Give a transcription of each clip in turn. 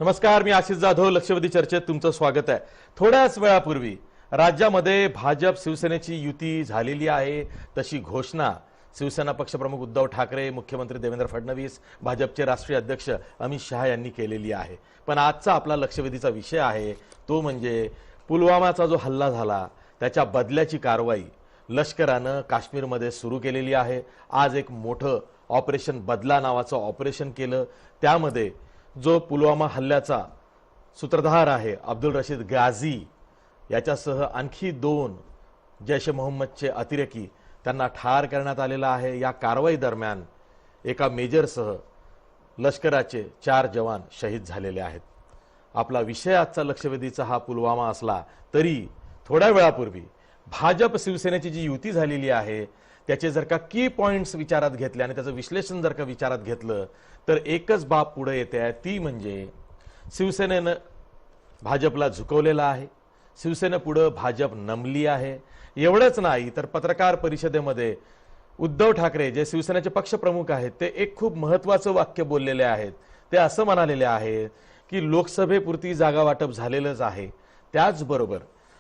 नमस्कार, मी आशिष जाधव. लक्षवेधी चर्चेत तुमचं स्वागत आहे. थोड्याच वेळापूर्वी राज्यामध्ये भाजप शिवसेनेची युती झालेली आहे तशी घोषणा शिवसेना पक्षप्रमुख उद्धव ठाकरे, मुख्यमंत्री देवेंद्र फडणवीस, भाजपचे राष्ट्रीय अध्यक्ष अमित शहा यांनी केलेली आहे. पण आजचा आपला लक्षवेधीचा विषय आहे तो म्हणजे पुलवामाचा जो हल्ला झाला त्याच्या बदल्याची कारवाई लष्करानं काश्मीरमध्ये सुरू केलेली आहे. आज एक मोठं ऑपरेशन बदला नावाचं ऑपरेशन केलं. त्यामध्ये जो पुलवामा हल्ल्याचा सूत्रधार आहे अब्दुल रशीद गाझी याच्यासह आणखी 2 जैश ए मोहम्मदचे अतिरेकी त्यांना ठार करण्यात आलेला आहे. या कारवाई दरम्यान एका मेजरसह लष्कराचे 4 जवान शहीद झालेले आहेत. आपला विषय आजचा लक्षवेधीचा हा पुलवामा असला तरी थोड्या वेळापूर्वी भाजप शिवसेनेची जी युती झालेली आहे त्याचे जर का की पॉइंट्स विचारात घेतले आणि त्याचं विश्लेषण जर का विचारात घेतलं तर एकच बाब पुढे येते आहे, ती म्हणजे शिवसेनेनं भाजपला झुकवलेला आहे. शिवसेनेपुढे भाजप नमली आहे. एवढंच नाही तर पत्रकार परिषदेमध्ये उद्धव ठाकरे जे शिवसेनेचे पक्षप्रमुख आहेत ते एक खूप महत्त्वाचं वाक्य बोललेले आहेत. ते असं म्हणालेले आहेत की लोकसभेपुरती जागा वाटप झालेलंच आहे, त्याचबरोबर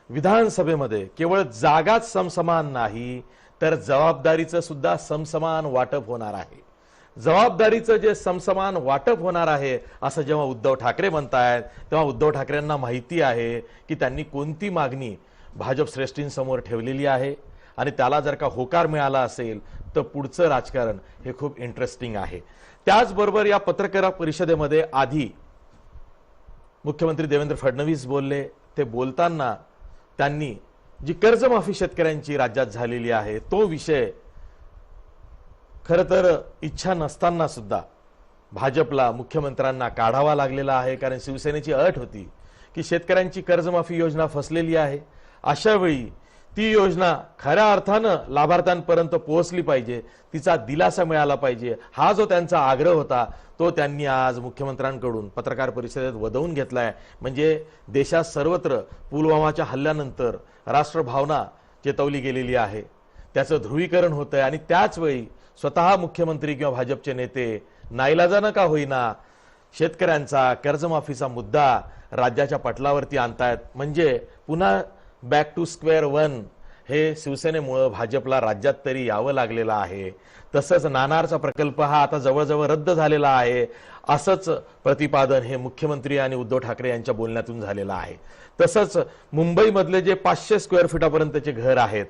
विधानसभेमध्ये केवळ जागाच समसमान नाही तर जबाबदारीचं सुद्धा समसमान वाटप होणार आहे. जबाबदारीचं जे समसमान वाटप होणार आहे असं जेव्हा उद्धव ठाकरे म्हणतायत तेव्हा उद्धव ठाकरेंना माहिती आहे की त्यांनी कोणती मागणी भाजप श्रेष्ठींसमोर ठेवलेली आहे आणि त्याला जर का होकार मिळाला असेल तर पुढचं राजकारण हे खूप इंटरेस्टिंग आहे. त्याचबरोबर या पत्रकार परिषदेमध्ये आधी मुख्यमंत्री देवेंद्र फडणवीस बोलले. ते बोलताना त्यांनी जी कर्जमाफी शेतकऱ्यांची राज्यात झालेली आहे तो विषय खरं तर इच्छा नसताना सुद्धा भाजपला मुख्यमंत्र्यांना काढावा लागलेला आहे, कारण शिवसेनेची अट होती की शेतकऱ्यांची कर्जमाफी योजना फसलेली आहे. अशा वेळी ती योजना खऱ्या अर्थानं लाभार्थ्यांपर्यंत पोहोचली पाहिजे, तिचा दिलासा मिळाला पाहिजे, हा जो त्यांचा आग्रह होता तो त्यांनी आज मुख्यमंत्र्यांकडून पत्रकार परिषदेत वदवून घेतलाय. म्हणजे देशात सर्वत्र पुलवामाच्या हल्ल्यानंतर राष्ट्रभावना चेतवली गेलेली आहे, त्याचं ध्रुवीकरण होतंय आणि त्याच वेळी स्वतः मुख्यमंत्री किंवा भाजपचे नेते नाईलाजानं का होईना शेतकऱ्यांचा कर्जमाफीचा मुद्दा राज्याच्या पटलावरती आणतायत. म्हणजे पुन्हा बॅक टू स्क्वेअर वन हे शिवसेनेमुळे भाजपला राज्यात तरी यावं लागलेलं आहे. तसंच नाणारचा प्रकल्प हा आता जवळजवळ रद्द झालेला आहे असंच प्रतिपादन हे मुख्यमंत्री आणि उद्धव ठाकरे यांच्या बोलण्यातून झालेलं आहे. तसंच मुंबईमधले जे 500 स्क्वेअर फुटापर्यंतचे घर आहेत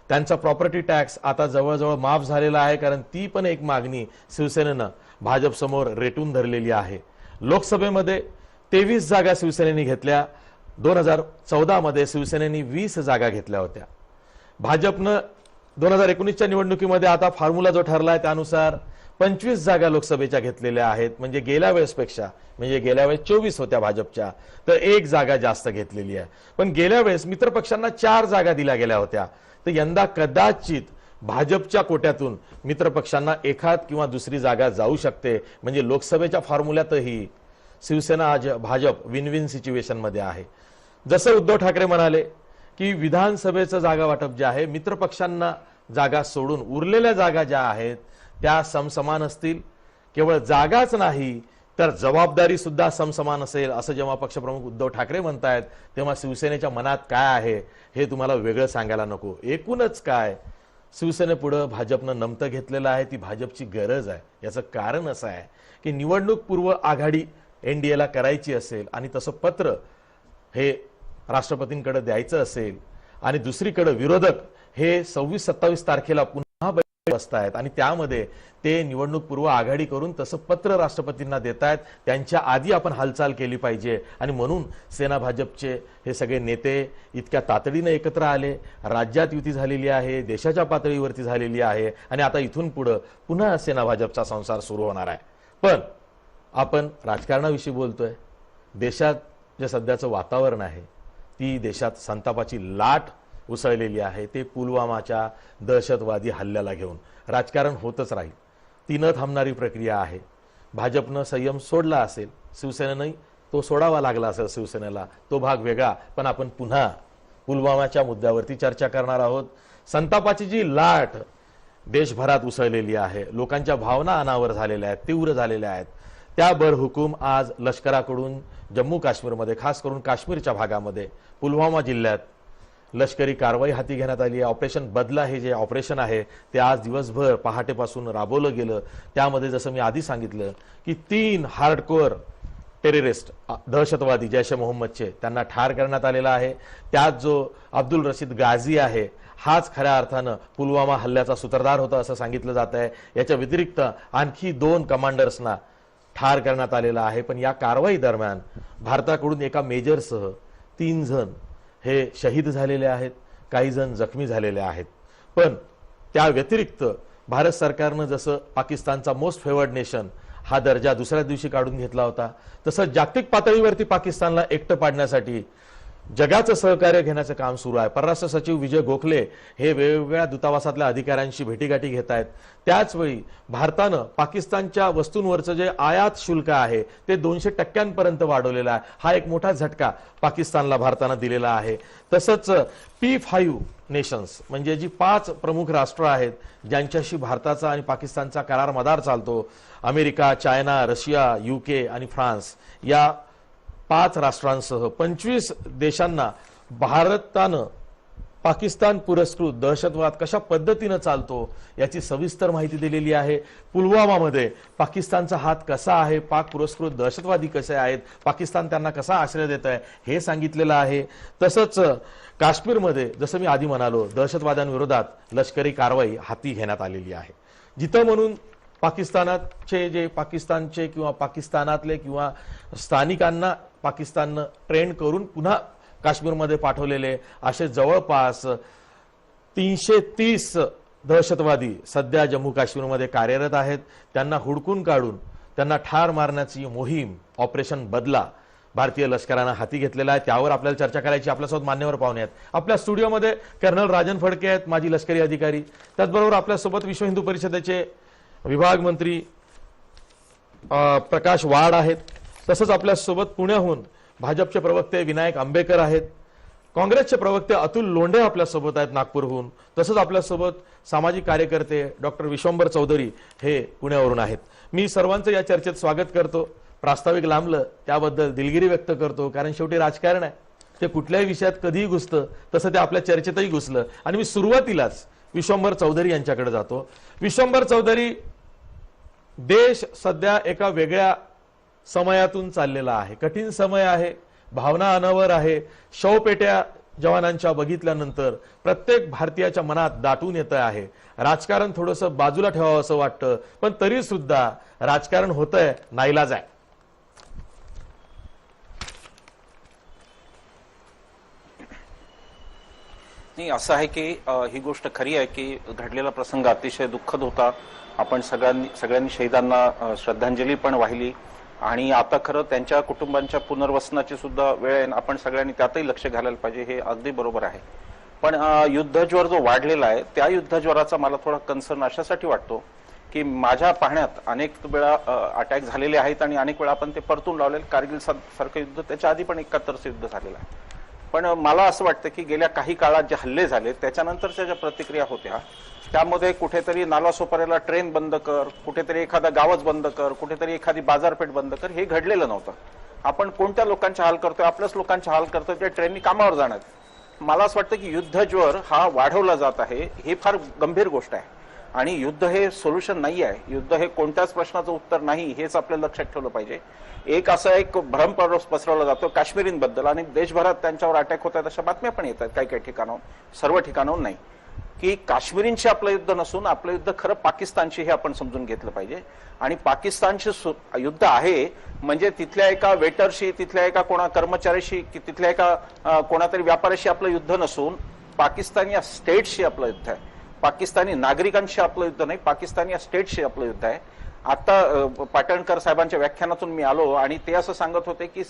त्यांचा प्रॉपर्टी टॅक्स आता जवळजवळ माफ झालेला आहे, कारण ती पण एक मागणी शिवसेनेनं भाजप समोर रेटून धरलेली आहे. लोकसभेमध्ये 23 जागा शिवसेनेने घेतल्या. 2014 मध्ये शिवसेनेने 20 जागा घेतल्या होत्या. भाजपनं 2019च्या निवडणुकीमध्ये आता फॉर्म्युला जो ठरलाय त्यानुसार 25 जागा लोकसभेच्या घेतलेल्या आहेत. म्हणजे गेल्या वेळेसपेक्षा, म्हणजे गेल्या वेळेस 24 होत्या भाजपच्या, तर 1 जागा जास्त घेतलेली आहे. पण गेल्या वेळेस मित्रपक्षांना 4 जागा दिल्या गेल्या होत्या, तर यंदा कदाचित भाजपच्या कोट्यातून मित्रपक्षांना एखाद किंवा दुसरी जागा जाऊ शकते. म्हणजे लोकसभेच्या फॉर्म्युल्यातही शिवसेना आज भाजप विन विन सिच्युएशन मध्ये आहे. जसं उद्धव ठाकरे म्हणाले की विधानसभेचं जागा वाटप जे आहे मित्रपक्षांना जागा सोडून उरलेल्या जागा ज्या आहेत त्या समसमान असतील. केवळ जागाच नाही तर जबाबदारी सुद्धा समसमान असेल असं जेव्हा पक्षप्रमुख उद्धव ठाकरे म्हणतायत तेव्हा शिवसेनेच्या मनात काय आहे हे तुम्हाला वेगळं सांगायला नको. एकूणच काय, शिवसेनेपुढे भाजपनं नमतं घेतलेलं आहे, ती भाजपची गरज आहे. याचं कारण असं आहे की निवडणूक पूर्व आघाडी एनडीएला करायची असेल आणि तसं पत्र हे राष्ट्रपतींकडे द्यायचं असेल आणि दुसरीकडे विरोधक हे 26-27 तारखेला पुन्हा बसतायत आणि त्यामध्ये ते निवडणूक पूर्व आघाडी करून तसं पत्र राष्ट्रपतींना देतायत. त्यांच्या आधी आपण हालचाल केली पाहिजे आणि म्हणून सेना भाजपचे हे सगळे नेते इतक्या तातडीने एकत्र आले. राज्यात युती झालेली आहे, देशाच्या पातळीवरती झालेली आहे आणि आता इथून पुढे पुन्हा सेना भाजपचा संसार सुरू होणार आहे. पण आपण राजकारणाविषयी बोलतोय. देशात जे सध्याचं वातावरण आहे ती देशात संतापाची लाट उसळलेली आहे. ते पुलवामाच्या दहशतवादी हल्ल्याला घेऊन राजकारण होतच राहील. ती न थांबणारी प्रक्रिया आहे. भाजपनं संयम सोडला असेल, शिवसेनेनंही तो सोडावा लागला असेल शिवसेनेला, तो भाग वेगळा. पण आपण पुन्हा पुलवामाच्या मुद्द्यावरती चर्चा करणार आहोत. संतापाची जी लाट देशभरात उसळलेली आहे, लोकांच्या भावना अनावर झालेल्या आहेत, तीव्र झालेल्या आहेत, त्या बरहुकूम आज लष्कराकडून जम्मू काश्मीरमध्ये, खास करून काश्मीरच्या भागामध्ये पुलवामा जिल्ह्यात लष्करी कारवाई हाती घेण्यात आली आहे. ऑपरेशन बदला हे जे ऑपरेशन आहे ते आज दिवसभर पहाटेपासून राबवलं गेलं. त्यामध्ये जसं मी आधी सांगितलं की 3 हार्डकोअर टेररिस्ट दहशतवादी जैश ए मोहम्मदचे त्यांना ठार करण्यात आलेला आहे. त्यात जो अब्दुल रशीद गाझी आहे हाच खऱ्या अर्थानं पुलवामा हल्ल्याचा सूत्रधार होता असं सांगितलं जात आहे. याच्या व्यतिरिक्त आणखी 2 कमांडर्सना ठार करण्यात आलेला आहे. पण या कारवाई दरम्यान भारताकडून एका मेजरसह 3 जण हे शहीद झालेले आहेत, काही जण जखमी झालेले आहेत. पण त्या व्यतिरिक्त भारत सरकारनं जसं पाकिस्तानचा मोस्ट फेवर्ड नेशन हा दर्जा दुसऱ्या दिवशी काढून घेतला होता, तसं जागतिक पातळीवरती पाकिस्तानला एकटं पाडण्यासाठी जगाचं सहकार्य घेण्याचं काम सुरू आहे. परराष्ट्र सचिव विजय गोखले हे वेगवेगळ्या दूतावासातल्या अधिकाऱ्यांशी भेटीगाठी घेत आहेत. त्याचवेळी भारतानं पाकिस्तानच्या वस्तूंवरचं जे आयात शुल्क आहे ते 200% वाढवलेलं आहे. हा एक मोठा झटका पाकिस्तानला भारतानं दिलेला आहे. तसंच P5 नेशन्स म्हणजे जी 5 प्रमुख राष्ट्र आहेत ज्यांच्याशी भारताचा आणि पाकिस्तानचा करार मदार चालतो, अमेरिका, चायना, रशिया, UK आणि फ्रान्स, या 5 राष्ट्रांसह 25 देशांना भारतानं पाकिस्तान पुरस्कृत दहशतवाद कशा पद्धतीनं चालतो याची सविस्तर माहिती दिलेली आहे. पुलवामामध्ये पाकिस्तानचा हात कसा आहे, पाक पुरस्कृत दहशतवादी कसे आहेत, पाकिस्तान त्यांना कसा आश्रय देत आहे हे सांगितलेलं आहे. तसंच काश्मीरमध्ये जसं मी आधी म्हणालो दहशतवाद्यांविरोधात लष्करी कारवाई हाती घेण्यात आलेली आहे. जिथं म्हणून पाकिस्तानचे किंवा पाकिस्तानातले किंवा स्थानिकांना पाकिस्ताननं ट्रेन करून पुन्हा काश्मीरमध्ये पाठवलेले असे जवळपास 330 दहशतवादी सध्या जम्मू काश्मीरमध्ये कार्यरत आहेत. त्यांना हुडकून काढून त्यांना ठार मारण्याची मोहीम ऑपरेशन बदला भारतीय लष्करानं हाती घेतलेला आहे. त्यावर आपल्याला चर्चा करायची. आपल्यासोबत मान्यवर पाहुणे आहेत. आपल्या स्टुडिओमध्ये कर्नल राजन फडके आहेत, माजी लष्करी अधिकारी. त्याचबरोबर आपल्यासोबत विश्व हिंदू परिषदेचे विभाग मंत्री प्रकाश वाड आहेत. तसंच आपल्यासोबत पुण्याहून भाजपचे प्रवक्ते विनायक आंबेकर आहेत. काँग्रेसचे प्रवक्ते अतुल लोंढे आपल्यासोबत आहेत नागपूरहून. तसंच आपल्यासोबत सामाजिक कार्यकर्ते डॉक्टर विश्वंभर चौधरी हे पुण्यावरून आहेत. मी सर्वांचं या चर्चेत स्वागत करतो. प्रास्ताविक लांबलं त्याबद्दल दिलगिरी व्यक्त करतो, कारण शेवटी राजकारण आहे, ते कुठल्याही विषयात कधीही घुसतं, तसं ते आपल्या चर्चेतही घुसलं. आणि मी सुरुवातीलाच विश्वंभर चौधरी यांच्याकडे जातो. विश्वंभर चौधरी, देश सध्या एका वेगळ्या समयातून चाललेला आहे. कठीण समय आहे, भावना अनावर आहे. शवपेट्या जवानांच्या बघितल्यानंतर प्रत्येक भारतीयाच्या मनात दाटून येत आहे. राजकारण थोडंसं बाजूला ठेवावं असं वाटतं, पण तरी सुद्धा राजकारण होतंय, नाईलाज आहे. नाही, असं आहे की ही गोष्ट खरी आहे की घडलेला प्रसंग अतिशय दुःखद होता. आपण सगळ्यांनी शहीदांना श्रद्धांजली पण वाहिली आणि आता खरं त्यांच्या कुटुंबांच्या पुनर्वसनाची सुद्धा वेळ आहे. आपण सगळ्यांनी त्यातही लक्ष घालायला पाहिजे, हे अगदी बरोबर आहे. पण युद्धज्वर जो वाढलेला आहे त्या युद्धज्वराचा मला थोडा कन्सर्न अशासाठी वाटतो की माझ्या पाहण्यात अनेक वेळा अटॅक झालेले आहेत आणि अनेक वेळा आपण ते परतून लावलेले. कारगिल सारखं युद्ध, त्याच्या आधी पण 71चं युद्ध झालेलं आहे. पण मला असं वाटतं की गेल्या काही काळात जे हल्ले झाले त्याच्यानंतरच्या ज्या प्रतिक्रिया होत्या त्यामध्ये कुठेतरी नालासोपाऱ्याला ट्रेन बंद कर, कुठेतरी एखादा गावच बंद कर, कुठेतरी एखादी बाजारपेठ बंद कर, हे घडलेलं नव्हतं. आपण कोणत्या लोकांचे हाल करतोय? आपल्याच लोकांचे हाल करतोय त्या ट्रेननी कामावर जाणार. मला असं वाटतं की युद्धज्वर हा वाढवला जात आहे, हे फार गंभीर गोष्ट आहे. आणि युद्ध हे सोल्युशन नाही आहे, युद्ध हे कोणत्याच प्रश्नाचं उत्तर नाही, हेच आपल्या लक्षात ठेवलं पाहिजे. एक भ्रम पसरवला जातो काश्मीरींबद्दल आणि देशभरात त्यांच्यावर अटॅक होत आहेत अशा बातम्या पण येतात काही काही ठिकाणाहून, सर्व ठिकाणाहून नाही, की काश्मीरींशी आपलं युद्ध नसून आपलं युद्ध खरं पाकिस्तानशी हे आपण समजून घेतलं पाहिजे. आणि पाकिस्तानशी युद्ध आहे म्हणजे तिथल्या एका वेटरशी, तिथल्या एका कोणा कर्मचाऱ्याशी, तिथल्या एका कोणातरी व्यापाऱ्याशी आपलं युद्ध नसून पाकिस्तानी या स्टेटशी आपलं युद्ध आहे. पाकिस्तानी नागरिकांशी आपलं युद्ध नाही, पाकिस्तानी या स्टेटशी आपलं युद्ध आहे. आता पाटणकर साहेबांच्या व्याख्यानातून मी आलो आणि ते असं सांगत होते की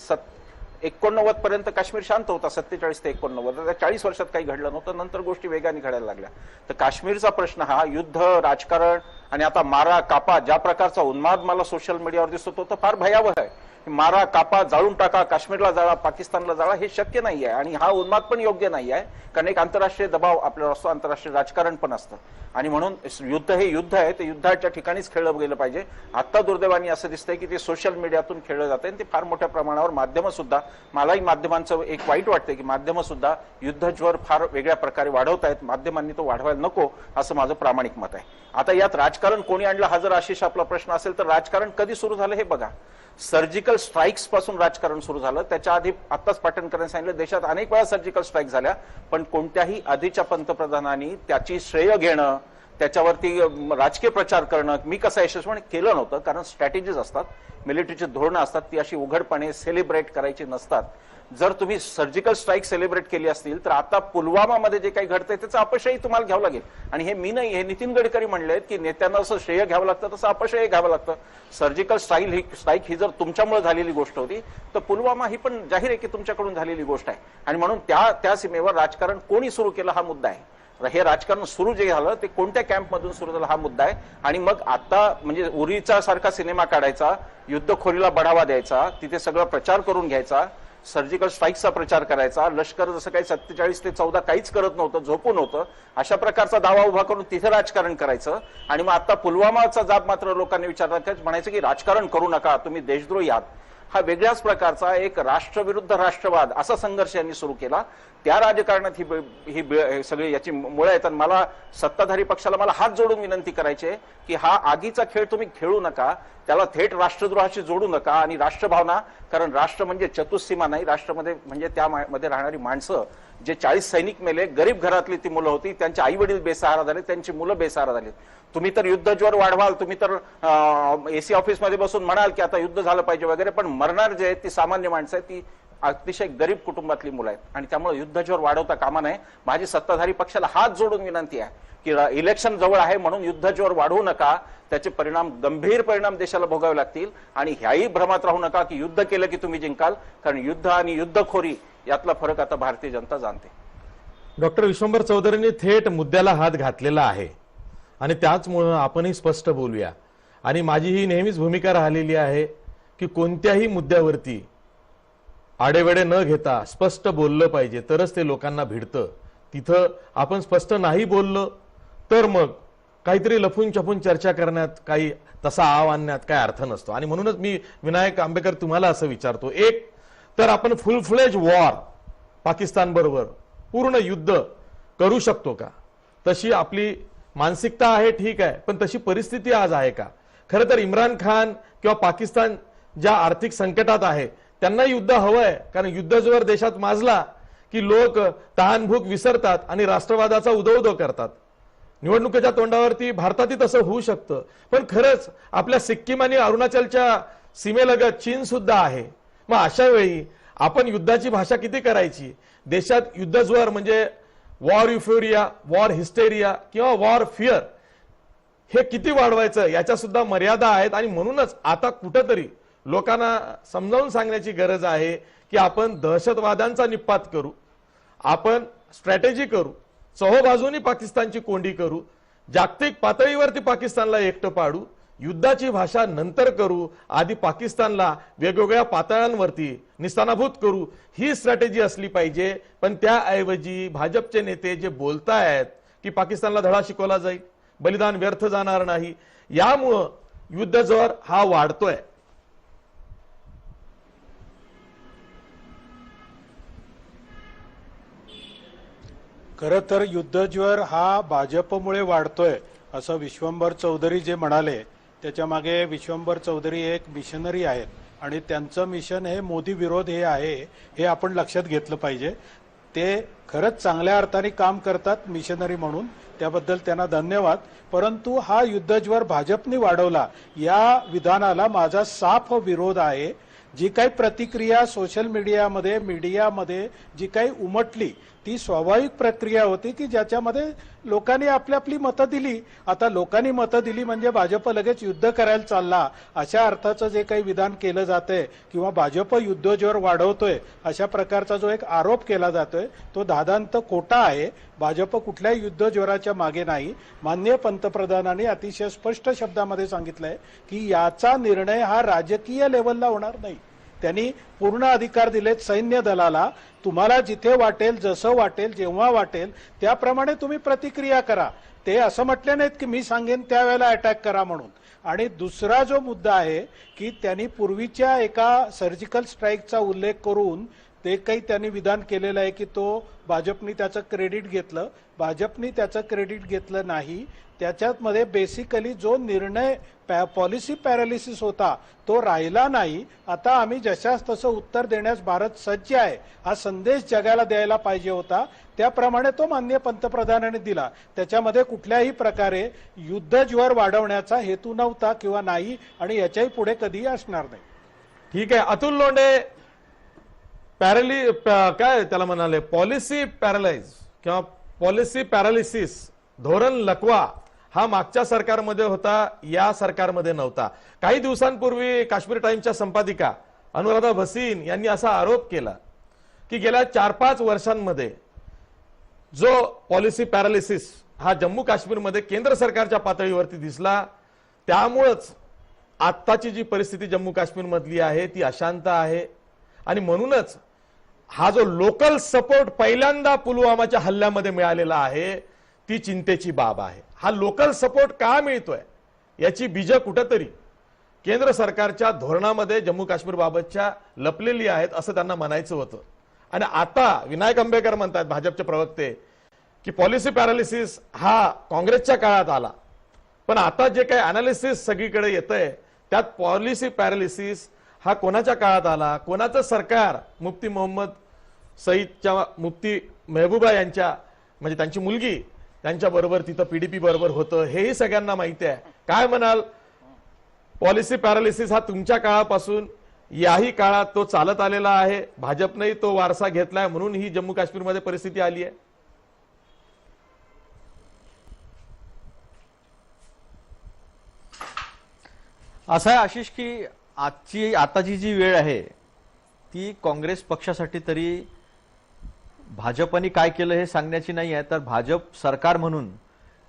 89 पर्यंत काश्मीर शांत होता, 47 ते 89. 40 वर्षात काही घडलं नव्हतं, नंतर गोष्टी वेगाने घडायला लागल्या. तर काश्मीरचा प्रश्न हा युद्ध, राजकारण आणि आता मारा कापा ज्या प्रकारचा उन्माद मला सोशल मीडियावर दिसत होता फार भयावह आहे. मारा, कापा, जाळून टाका, काश्मीरला जाळा, पाकिस्तानला जाळा, हे शक्य नाही आहे आणि हा उन्माद पण योग्य नाही आहे. कारण एक आंतरराष्ट्रीय दबाव आपल्यावर असतो, आंतरराष्ट्रीय राजकारण पण असतं आणि म्हणून युद्ध हे युद्ध आहे, ते युद्धाच्या ठिकाणीच खेळलं गेलं पाहिजे. आता दुर्दैवाने असं दिसतंय की ते सोशल मीडियातून खेळलं जातंय आणि ते फार मोठ्या प्रमाणावर माध्यमं सुद्धा, मलाही माध्यमांचं एक वाईट वाटतंय की माध्यमं सुद्धा युद्धज्वर फार वेगळ्या प्रकारे वाढवत आहेत. माध्यमांनी तो वाढवायला नको असं माझं प्रामाणिक मत आहे. आता यात राजकारण कोणी आणलं हा जर आशिष आपला प्रश्न असेल तर राजकारण कधी सुरू झालं हे बघा. सर्जिकल स्ट्राईक्स पासून राजकारण सुरू झालं. त्याच्या आधी आत्ताच पाटणकरांनी सांगितलं देशात अनेक वेळा सर्जिकल स्ट्राईक झाल्या, पण कोणत्याही आधीच्या पंतप्रधानांनी त्याची श्रेय घेणं, त्याच्यावरती राजकीय प्रचार करणं, मी कसा यशस्वी केलं नव्हतं. कारण स्ट्रॅटेजीज असतात, मिलिटरीची धोरणं असतात, ती अशी उघडपणे सेलिब्रेट करायची नसतात. जर तुम्ही सर्जिकल स्ट्राईक सेलिब्रेट केली असतील तर आता पुलवामामध्ये जे काही घडतंय त्याचं अपयशही तुम्हाला घ्यावं लागेल. आणि हे मी नाही, हे नितीन गडकरी म्हणलेत की नेत्यांना असं श्रेय घ्यावं लागतं तसं अपयशही घ्यावं लागतं. सर्जिकल स्ट्राईक ही जर तुमच्यामुळे झालेली गोष्ट होती तर पुलवामा ही पण जाहीर आहे की तुमच्याकडून झालेली गोष्ट आहे. आणि म्हणून त्या सीमेवर राजकारण कोणी सुरू केलं हा मुद्दा आहे. हे राजकारण सुरू जे झालं ते कोणत्या कॅम्पमधून सुरू झालं हा मुद्दा आहे. आणि मग आता म्हणजे उरीचा सारखा सिनेमा काढायचा, युद्धखोरीला बढावा द्यायचा, तिथे सगळा प्रचार करून घ्यायचा, सर्जिकल स्ट्राईकचा प्रचार करायचा, लष्कर जसं काही 47 ते 14 काहीच करत नव्हतं, झोपून होतं, अशा प्रकारचा दावा उभा करून तिथे राजकारण करायचं. आणि मग आता पुलवामाचा जाब मात्र लोकांनी विचारला, म्हणायचं की राजकारण करू नका, तुम्ही देशद्रोही आहात. हा वेगळ्याच प्रकारचा एक राष्ट्रविरुद्ध राष्ट्रवाद असा संघर्ष यांनी सुरू केला. त्या राजकारणात ही सगळी याची मुळे आहेत. मला सत्ताधारी पक्षाला मला हात जोडून विनंती करायची आहे की हा आगीचा खेळ तुम्ही खेळू नका, त्याला थेट राष्ट्रद्रोहाशी जोडू नका. आणि राष्ट्रभावना, कारण राष्ट्र म्हणजे चतुस्सीमा नाही, राष्ट्रामध्ये म्हणजे त्यामध्ये राहणारी माणसं, जे 40 सैनिक मेले, गरीब घरातली ती मुलं होती, त्यांचे आई वडील बेसहारा झाले, त्यांची मुलं बेसहारा झाली. तुम्ही तर युद्धज्वर वाढवाल, तुम्ही तर एसी ऑफिसमध्ये बसून म्हणाल की आता युद्ध झालं पाहिजे वगैरे, पण मरणार जे आहेत ती सामान्य माणसं आहेत, ती अतिशय गरीब कुटुंबातली मुलं आहेत. आणि त्यामुळे युद्धज्वर वाढवता कामा नये. माझी सत्ताधारी पक्षाला हात जोडून विनंती आहे की इलेक्शन जवळ आहे म्हणून युद्धज्वर वाढवू नका, त्याचे परिणाम, गंभीर परिणाम देशाला भोगावे लागतील. आणि ह्याही भ्रमात राहू नका की युद्ध केलं की तुम्ही जिंकाल, कारण युद्ध आणि युद्धखोरी यातला फरक आता भारतीय जनता जाणते. डॉक्टर विश्वंभर चौधरींनी थेट मुद्द्याला हात घातलेला आहे आणि त्याचमुळं आपणही स्पष्ट बोलूया. आणि माझी ही नेहमीच भूमिका राहिलेली आहे की कोणत्याही मुद्द्यावरती आडेवेडे न घेता स्पष्ट बोललं पाहिजे, तरच ते लोकांना भिडतं. तिथं आपण स्पष्ट नाही बोललो तर मग काहीतरी लपून छपून चर्चा करण्यात, काही तसा आव आणण्यात काय अर्थ नसतो. आणि म्हणूनच मी विनायक आंबेकर तुम्हाला असं विचारतो, एक तर आपण फुल फ्लेज वॉर पाकिस्तान बरोबर पूर्ण युद्ध करू शकतो का? तशी आपली मानसिकता आहे, ठीक आहे, पण तशी परिस्थिती आज आहे का? खरं तर इम्रान खान किंवा पाकिस्तान ज्या आर्थिक संकटात आहे त्यांना युद्ध हवंय, कारण युद्ध जोर देशात माजला की लोक तहानभूक विसरतात आणि राष्ट्रवादाचा उदो करतात. निवडणुकीच्या तोंडावरती भारतातही तसं होऊ शकतं, पण खरंच आपल्या सिक्कीम आणि अरुणाचलच्या सीमेलगत चीन सुद्धा आहे. मग अशा वेळी आपण युद्धाची भाषा किती करायची? देशात युद्धज्वर म्हणजे वॉर युफोरिया, वॉर हिस्टेरिया किंवा वॉर फिअर हे किती वाढवायचं याच्या सुद्धा मर्यादा आहेत. आणि म्हणूनच आता कुठंतरी लोकांना समजावून सांगण्याची गरज आहे की आपण दहशतवाद्यांचा निपात करू, आपण स्ट्रॅटेजी करू, चहुबाजूनी पाकिस्तानची कोंडी करू, जागतिक पातळीवरती पाकिस्तानला एकटं पाडू, युद्धाची भाषा नंतर करू, आधी पाकिस्तानला वेगवेगळ्या पातळ्यांवरती निस्तानाभूत करू, ही स्ट्रॅटेजी असली पाहिजे. पण त्याऐवजी भाजपचे नेते जे बोलतायत की पाकिस्तानला धडा शिकवला जाईल, बलिदान व्यर्थ जाणार नाही, यामुळं युद्धज्वर हा वाढतोय. खरं तर युद्धज्वर हा भाजपमुळे वाढतोय असं विश्वंभर चौधरी जे म्हणाले, त्याच्या मागे विश्वंभर चौधरी एक मिशनरी आहेत आणि त्यांचं मिशन हे मोदी विरोध हे आहे, हे आपण लक्षात घेतलं पाहिजे. ते खरंच चांगल्या अर्थाने काम करतात मिशनरी म्हणून, त्याबद्दल त्यांना धन्यवाद. परंतु हा युद्धज्वर भाजपने वाढवला या विधानाला माझा साफ विरोध आहे. जी काही प्रतिक्रिया सोशल मीडियामध्ये जी काही उमटली ती स्वाभाविक प्रक्रिया होती की ज्याच्यामध्ये लोकांनी आपली मतं दिली. आता लोकांनी मतं दिली म्हणजे भाजप लगेच युद्ध करायला चालला अशा अर्थाचं जे काही विधान केलं जातंय किंवा भाजप युद्धज्वर वाढवतोय अशा प्रकारचा जो एक आरोप केला जातोय तो दादांत खोटा आहे. भाजप कुठल्याही युद्धज्वराच्या मागे नाही. माननीय पंतप्रधानांनी अतिशय स्पष्ट शब्दामध्ये सांगितलंय की याचा निर्णय हा राजकीय लेवलला होणार नाही, त्यांनी पूर्ण अधिकार दिलेत सैन्य दलाला. तुम्हाला जिथे वाटेल, जसं वाटेल, जेव्हा वाटेल त्याप्रमाणे तुम्ही प्रतिक्रिया करा. ते असं म्हटले नाहीत की मी सांगेन त्यावेळेला अटॅक करा म्हणून. आणि दुसरा जो मुद्दा आहे की त्यांनी पूर्वीच्या एका सर्जिकल स्ट्राईकचा उल्लेख करून ते काही त्यांनी विधान केलेलं आहे की तो भाजपनी त्याचं क्रेडिट घेतलं. भाजपनी त्याचं क्रेडिट घेतलं नाही. त्याच्यामध्ये बेसिकली जो निर्णय पॉलिसी पॅरालिसिस होता तो राहिला नाही. आता आम्ही जशास तसं उत्तर देण्यास भारत सज्ज आहे हा संदेश जगाला द्यायला पाहिजे होता. त्याप्रमाणे तो माननीय पंतप्रधानांनी दिला. त्याच्यामध्ये कुठल्याही प्रकारे युद्धज्वर वाढवण्याचा हेतू नव्हता किंवा नाही आणि याच्याही पुढे कधीही असणार नाही. ठीक आहे. अतुल लोंढे, काय त्याला म्हणाले, पॉलिसी पॅरालाइज किंवा पॉलिसी पॅरालिसिस, धोरण लकवा हा मागच्या सरकारमध्ये होता, या सरकारमध्ये नव्हता. काही दिवसांपूर्वी काश्मीर टाइम्सच्या संपादिका अनुराधा भसीन यांनी असा आरोप केला की गेल्या 4-5 वर्षांमध्ये जो पॉलिसी पॅरालिसिस हा जम्मू काश्मीरमध्ये केंद्र सरकारच्या पातळीवरती दिसला, त्यामुळेच आत्ताची जी परिस्थिती जम्मू काश्मीर मधली आहे ती अशांत आहे. आणि म्हणूनच हा जो लोकल सपोर्ट पहिल्यांदा पुलवामाच्या हल्ल्यामध्ये मिळालेला आहे ती चिंतेची बाब आहे. हा लोकल सपोर्ट का मिळतोय याची बीज कुठेतरी केंद्र सरकारच्या धोरणामध्ये जम्मू काश्मीर बाबतच्या लपलेली आहेत असं त्यांना म्हणायचं होतं. आणि आता विनायक अंबेकर म्हणतात, भाजपचे प्रवक्ते, की पॉलिसी पॅरालिसिस हा काँग्रेसच्या काळात आला, पण आता जे काही अनालिसिस सगळीकडे येतंय त्यात पॉलिसी पॅरालिसिस हा कोणाच्या काळात आला, कोणाचं सरकार, मुफ्ती मोहम्मद सईदच्या मुफ्ती मेहबूबा यांच्या म्हणजे त्यांची मुलगी त्यांच्या बरोबर तिथं पीडीपी बरोबर होतं, हेही सगळ्यांना माहिती आहे. काय म्हणाल, पॉलिसी पॅरालिसिस हा तुमच्या काळापासून याही काळात तो चालत आलेला आहे, भाजपनेही तो वारसा घेतलाय म्हणून ही जम्मू काश्मीरमध्ये परिस्थिती आली आहे? असं आहे आशिष की आताची जी वेळ आहे ती काँग्रेस पक्षासाठी तरी भाजपने काय केलं हे सांगण्याची नाही आहे, तर भाजप सरकार म्हणून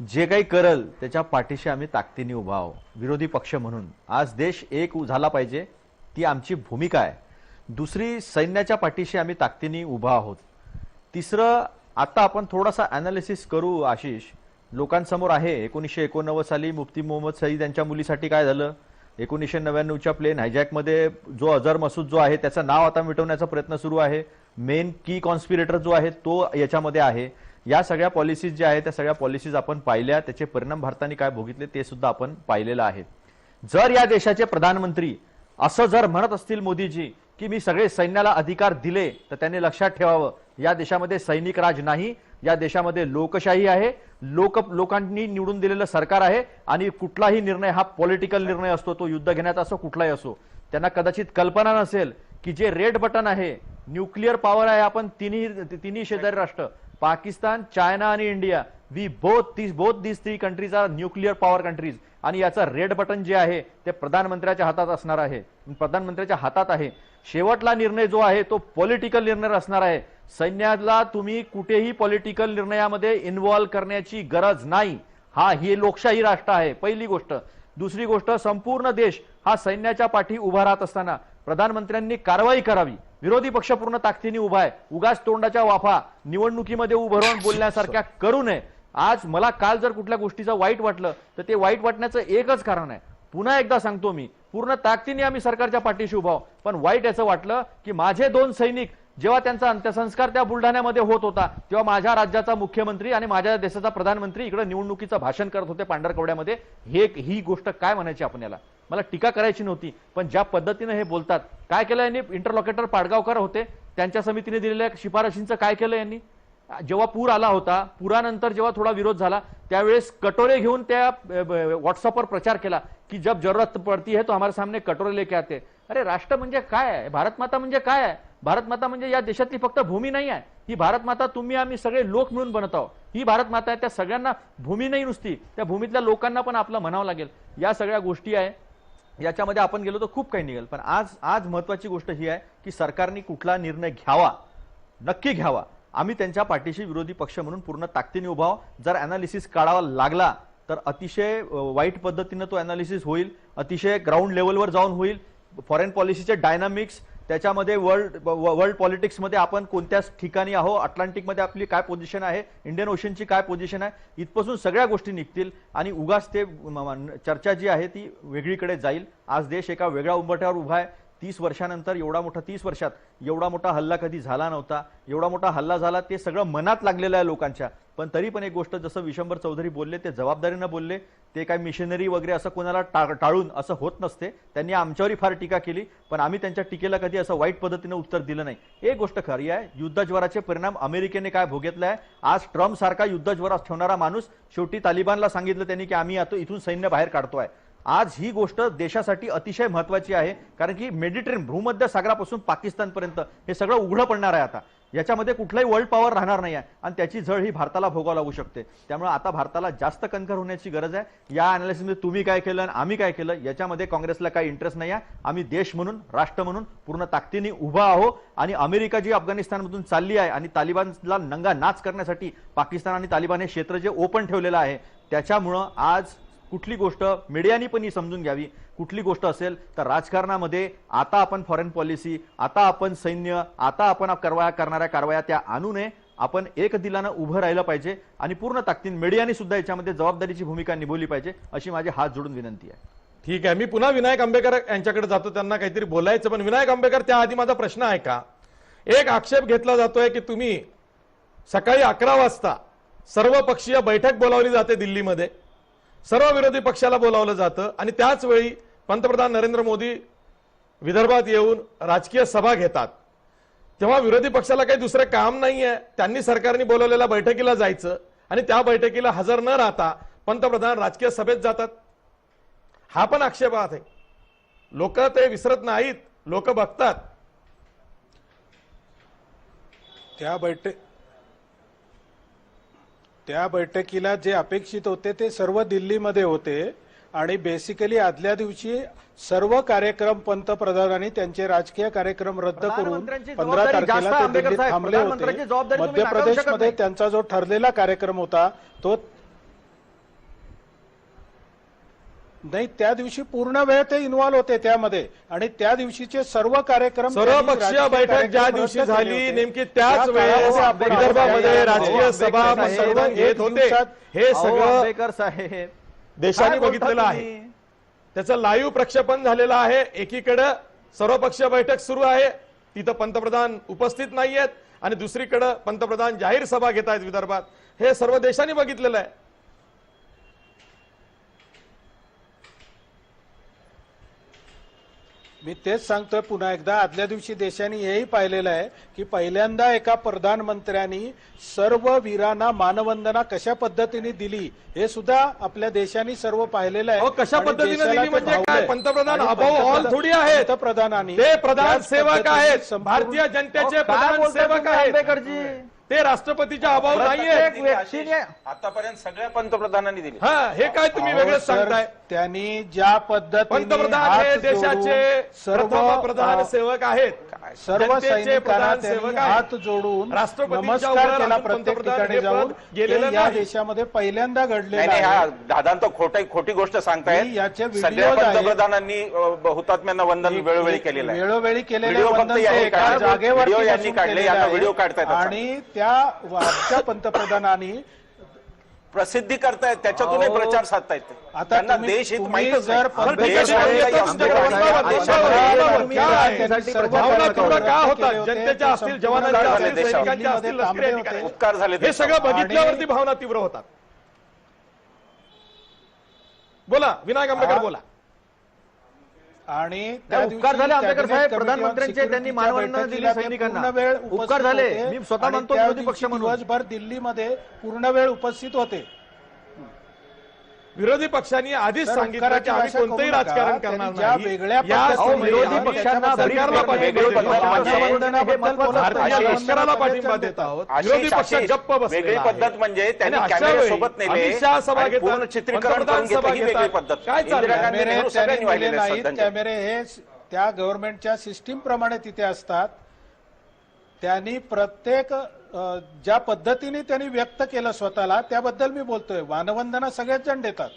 जे काही करल त्याच्या पाठीशी आम्ही ताकदीने उभा आहोत. विरोधी पक्ष म्हणून आज देश एक झाला पाहिजे, ती आमची भूमिका आहे. दुसरी, सैन्याच्या पाठीशी आम्ही ताकदीने उभा आहोत. तिसरं, आता आपण थोडासा अनालिसिस करू आशिष. लोकांसमोर आहे 1989 साली मुफ्ती मोहम्मद सईद यांच्या मुलीसाठी काय झालं, 1999च्या प्लेन हायजॅकमध्ये जो अझर मसूद जो आहे त्याचं नाव आता मिटवण्याचा प्रयत्न सुरू आहे. मेन की कॉन्स्पिरेटर जो आहे तो याच्यामध्ये आहे. या सगळ्या पॉलिसीज ज्या आहेत त्या सगळ्या पॉलिसीज आपण पाहिल्या, त्याचे परिणाम भारताने काय भोगितले ते सुद्धा आपण पाहिलेलं आहे. जर या देशाचे प्रधानमंत्री असं जर म्हणत असतील मोदीजी की मी सगळे सैन्याला अधिकार दिले, तर त्यांनी लक्षात ठेवावं, या देशामध्ये सैनिक राज नाही, या देशामध्ये लोकशाही आहे, लोकांनी निवडून दिलेलं सरकार आहे. आणि कुठलाही निर्णय हा पॉलिटिकल निर्णय असतो, तो युद्ध घेण्याचा असो कुठलाही असो. त्यांना कदाचित कल्पना नसेल की जे रेड बटन आहे, न्यूक्लिअर पॉवर आहे, आपण तिन्ही शेजारी राष्ट्र पाकिस्तान, चायना आणि India, we both these 3 countries are nuclear power countries. आणि याचा रेड बटन जे आहे ते प्रधानमंत्र्याच्या हातात असणार आहे, प्रधानमंत्र्याच्या हातात आहे. शेवटला निर्णय जो आहे तो पॉलिटिकल निर्णय असणार आहे. सैन्याला तुम्ही कुठेही पॉलिटिकल निर्णयामध्ये इन्व्हॉल्व करण्याची गरज नाही. ही लोकशाही राष्ट्र आहे, पहिली गोष्ट. दुसरी गोष्ट, संपूर्ण देश हा सैन्याच्या पाठी उभा राहत असताना प्रधानमंत्र्यांनी कारवाई करावी. विरोधी पक्ष पूर्ण ताकदीने उभा आहे, उगाच तोंडाच्या वाफा निवडणुकीमध्ये उभं राहून बोलण्यासारख्या करू नये. आज मला काल जर कुठल्या गोष्टीचं वाईट वाटलं तर ते वाईट वाटण्याचं एकच कारण आहे. पुन्हा एकदा सांगतो मी, पूर्ण ताकदीने आम्ही सरकारच्या पाठीशी उभा आहोत. पण वाईट याचं वाटलं की माझे 2 सैनिक जेव्हा त्यांचा अंत्यसंस्कार त्या बुलढाण्यामध्ये होत होता तेव्हा माझ्या राज्याचा मुख्यमंत्री आणि माझ्या देशाचा प्रधानमंत्री इकडे निवडणुकीचं भाषण करत होते पांढरकवड्यामध्ये. ही गोष्ट काय म्हणायची आपण याला? मला टीका करायची नव्हती, पण ज्या पद्धतीने हे बोलतात, काय केलं यांनी? इंटरलॉकेटर पाडगावकर होते, त्यांच्या समितीने दिलेल्या शिफारशींचं काय केलं यांनी? जेव्हा पूर आला होता, पुरानंतर जेव्हा थोडा विरोध झाला त्यावेळेस कटोरे घेऊन त्या व्हॉट्सअपवर प्रचार केला की जब जरूरत पडती है तो हमारे सामने कटोरे लेके आते. अरे राष्ट्र म्हणजे काय आहे? भारत माता म्हणजे काय आहे? भारत माता म्हणजे या देशातली फक्त भूमी नाही आहे. ही भारत माता तुम्ही आम्ही सगळे लोक मिळून बनत आहोत. ही भारत माता आहे, त्या सगळ्यांना भूमी नाही नुसती, त्या भूमीतल्या लोकांना पण आपलं म्हणावं लागेल. या सगळ्या गोष्टी आहे, याच्यामध्ये आपण गेलो तर खूप काही निघेल. पण आज महत्वाची गोष्ट ही आहे की सरकारने कुठला निर्णय घ्यावा, नक्की घ्यावा. आम्ही त्यांच्या पाठीशी विरोधी पक्ष म्हणून पूर्ण ताकदीने उभा आहोत. जर अनालिसिस काढावा लागला तर अतिशय वाईट पद्धतीने तो अनालिसिस होईल, अतिशय ग्राउंड लेवलवर जाऊन होईल. फॉरेन पॉलिसीचे डायनामिक्स, त्याच्यामध्ये वर्ल्ड पॉलिटिक्समध्ये आपण कोणत्या ठिकाणी आहो, अटलांटिकमध्ये आपली काय पोझिशन आहे, इंडियन ओशनची काय पोझिशन आहे, इथपासून सगळ्या गोष्टी निघतील आणि उगाच ते चर्चा जी आहे ती वेगळीकडे जाईल. आज देश एका वेगळ्या उंबरठ्यावर उभा आहे. 30 वर्षानंतर एवढा मोठा 30 वर्षात एवढा मोठा हल्ला कधी झाला नव्हता. एवढा मोठा हल्ला झाला ते सगळं मनात लागलेलं आहे लोकांच्या. पण तरी पण एक गोष्ट, जसं विशंबर चौधरी बोलले ते जबाबदारीनं बोलले. ते काय मिशनरी वगैरे असं कोणाला टाळून असं होत नसते. त्यांनी आमच्यावरही फार टीका केली, पण आम्ही त्यांच्या टीकेला कधी असं वाईट पद्धतीनं उत्तर दिलं नाही. एक गोष्ट खरी आहे, युद्धज्वराचे परिणाम अमेरिकेने काय भोगेतले आहे. आज ट्रम्प सारखा युद्धज्वरात ठेवणारा माणूस शेवटी तालिबानला सांगितलं त्यांनी की आम्ही आता इथून सैन्य बाहेर काढतोय. आज ही गोष्ट देशासाठी अतिशय महत्वाची आहे, कारण की मेडिटेरियन भूमध्य सागरापासून पाकिस्तानपर्यंत हे सगळं उघडं पडणार आहे. आता याच्यामध्ये कुठलाही वर्ल्ड पॉवर राहणार नाही आहे आणि त्याची झळ ही भारताला भोगावं लागू शकते. त्यामुळे आता भारताला जास्त कणखर होण्याची गरज आहे. या अनालिसिसमध्ये तुम्ही काय केलं आणि आम्ही काय केलं याच्यामध्ये काँग्रेसला काही इंटरेस्ट नाही आहे. आम्ही देश म्हणून, राष्ट्र म्हणून पूर्ण ताकदीने उभा आहो आणि अमेरिका जी अफगाणिस्तानमधून चालली आहे आणि तालिबानला नंगा नाच करण्यासाठी पाकिस्तान आणि तालिबान हे क्षेत्र जे ओपन ठेवलेलं आहे, त्याच्यामुळं आज कुठली गोष्ट मीडियानी पण ही समजून घ्यावी. कुठली गोष्ट असेल तर राजकारणामध्ये आता आपण फॉरेन पॉलिसी, आता आपण सैन्य, आता आपण करणाऱ्या कारवाया त्या आणू नये. आपण एक दिलानं उभं राहिलं पाहिजे आणि पूर्ण ताकदीने मीडियाने सुद्धा याच्यामध्ये जबाबदारीची भूमिका निभवली पाहिजे, अशी माझी हात जोडून विनंती आहे. ठीक आहे, मी पुन्हा विनायक आंबेकर यांच्याकडे जातो, त्यांना काहीतरी बोलायचं. पण विनायक आंबेकर, त्याआधी माझा प्रश्न आहे का, एक आक्षेप घेतला जातोय की तुम्ही सकाळी 11 वाजता सर्वपक्षीय बैठक बोलावली जाते दिल्लीमध्ये, सर्व विरोधी पक्षाला बोलावलं जातं आणि त्याच वेळी पंतप्रधान नरेंद्र मोदी विदर्भात येऊन राजकीय सभा घेतात. तेव्हा विरोधी पक्षाला काही दुसरं काम नाहीये, त्यांनी सरकारने बोलवलेल्या बैठकीला जायचं आणि त्या बैठकीला हजर न राहता पंतप्रधान राजकीय सभेत जातात. हा पण आक्षेप आहे. लोक ते विसरत नाहीत, लोक बघतात. त्या बैठकीला जे अपेक्षित होते ते सर्व दिल्लीमध्ये होते आणि बेसिकली आदल्या दिवशी सर्व कार्यक्रम पंतप्रधानांनी त्यांचे राजकीय कार्यक्रम रद्द करून 15 तारखेला ते दिल्लीत थांबले होते. मध्य प्रदेशमध्ये त्यांचा जो ठरलेला कार्यक्रम होता तो नाही, त्या दिवशी पूर्ण वेळ ते इन्व्हॉल्व होते त्यामध्ये आणि त्या दिवशीचे सर्व कार्यक्रम, सर्वपक्षीय बैठक ज्या दिवशी झाली नेमकी त्याच वेळेस विदर्भामध्ये राजकीय सभा सर्व घेत होते. हे सगळं आंबेकर साहेब देशाने बघितलेलं आहे. त्याचं लाईव्ह प्रक्षेपण झालेलं आहे. एकीकडे सर्वपक्षीय बैठक सुरू आहे, तिथं पंतप्रधान उपस्थित नाहीयेत आणि दुसरीकडे पंतप्रधान जाहीर सभा घेत आहेत विदर्भात. हे सर्व देशाने बघितलेलं आहे. मी तेच सांगतोय पुन्हा एकदा, आदल्या दिवशी देशांनी हेही पाहिलेलं आहे की पहिल्यांदा एका प्रधानमंत्र्यांनी सर्व वीरांना मानवंदना कशा पद्धतीने दिली हे सुद्धा आपल्या देशांनी सर्व पाहिलेलं आहे. कशा पद्धतीने दिली म्हणजे काय, पंतप्रधान अबव ऑल थोडी आहेत. पंतप्रधानांनी ते प्रधान सेवक आहेत, भारतीय जनतेचे प्रधान सेवक आहेत. आंबेकरजी ते राष्ट्रपतीच्या अभाव नाहीये. आतापर्यंत सगळ्या पंतप्रधानांनी दिली. हा, हे काय तुम्ही वेगळंच सांगताय. त्यांनी ज्या पद्धतीने पंतप्रधान हे देशाचे प्रथम प्रधान सेवक आहेत. सर्व जनतेचे सैनिकांना प्रधान त्यांनी सेवक हात आहेत. जोडून राष्ट्रपतींच्या नमस्कार वर केला. अजून प्रत्येक पंतप्रधान ठिकाणी हे जाऊन पद गेलेलं या नाही. देशामध्ये पहिल्यांदा घडलेलं नाही, हा आहे. दादांत खोटी गोष्ट सांगतायत. याचे सगळ्या व्हिडिओज आहेत. पंतप्रधानांनी हुतात्म्यांना वंदन वेळोवेळी केलेलं आहे. वेळोवेळी केलेले व्हिडिओ फक्त वंदन यांनी ते एका काढले. जागेवरती व्हिडिओ यांनी बसून काढले, केलेलं आता आहे. व्हिडिओ काढतायत. आणि त्या आजच्या पंतप्रधानांनी प्रसिद्धी करतायत, त्याच्यातूनही प्रचार साधतायत. आता त्यांना तुम्ही- देश हित तुम्ही माहितच जर नाही. पण देश देशात म्हणजे येतो काही तुमच्याकडे आंबेडकरांनी बसवा, देशावर देशावर केलं. भावना तेवढा का होतात, केले होते, जनतेच्या असतील, ते जवानांच्या संपूर्ण असतील, देशावर. सैनिकांच्या असतील, दिल्लीमध्ये लष्करी थांबले अधिकारी. होते. उपकार झाले हे सगळं देशावर. बघितल्यावरती भावना तीव्र होतात. बोला विनायक आंबेकर, बोला. आणि नाही, उपकार झाले आंबेडकर साहेब, प्रधानमंत्र्यांचे त्यांनी मानवंदना दिली सैनिकांना. उपकार झाले. मी स्वतः म्हणतो विरोधी पक्ष म्हणून. दिवसभर दिल्लीमध्ये पूर्ण वेळ उपस्थित होते. विरोधी पक्षांनी आधीच तर सांगितलं की उपकाराची आम्ही भाषा कोणतंही करू नका. राजकारण त्यांनी करणार ज्या नाही. वेगळ्या या पद्धतीने समयी विरोधी आम्ही पक्षांना सरकारला वेगळी पाठिंबा देत पद्धत आहोत. म्हणजे- भारतीय लष्कराला पाठिंबा देत आहोत. विरोधी पक्ष गप्प बसलेला वेगळी आहे. पद्धत म्हणजे त्यांनी आणि अशा कॅमेरे वेळी सोबत नेले अमित शहा सभा आणि घेतात, पूर्ण चित्रीकरण पंतप्रधान करून घेतलं, सभा ही वेगळी घेतात. पद्धत. काय चाललंय? इंदिरा गांधी, कॅमेरे नेहरू त्यांनी सगळ्यांनी नेले वाहिलेले नाहीत. श्रद्धांजली. कॅमेरे हे त्या गव्हर्नमेंटच्या सिस्टीम प्रमाणे तिथे असतात. त्यांनी प्रत्येक ज्या पद्धतीने त्यांनी व्यक्त केलं स्वतःला त्याबद्दल मी बोलतोय. मानवंदना सगळेच जण देतात.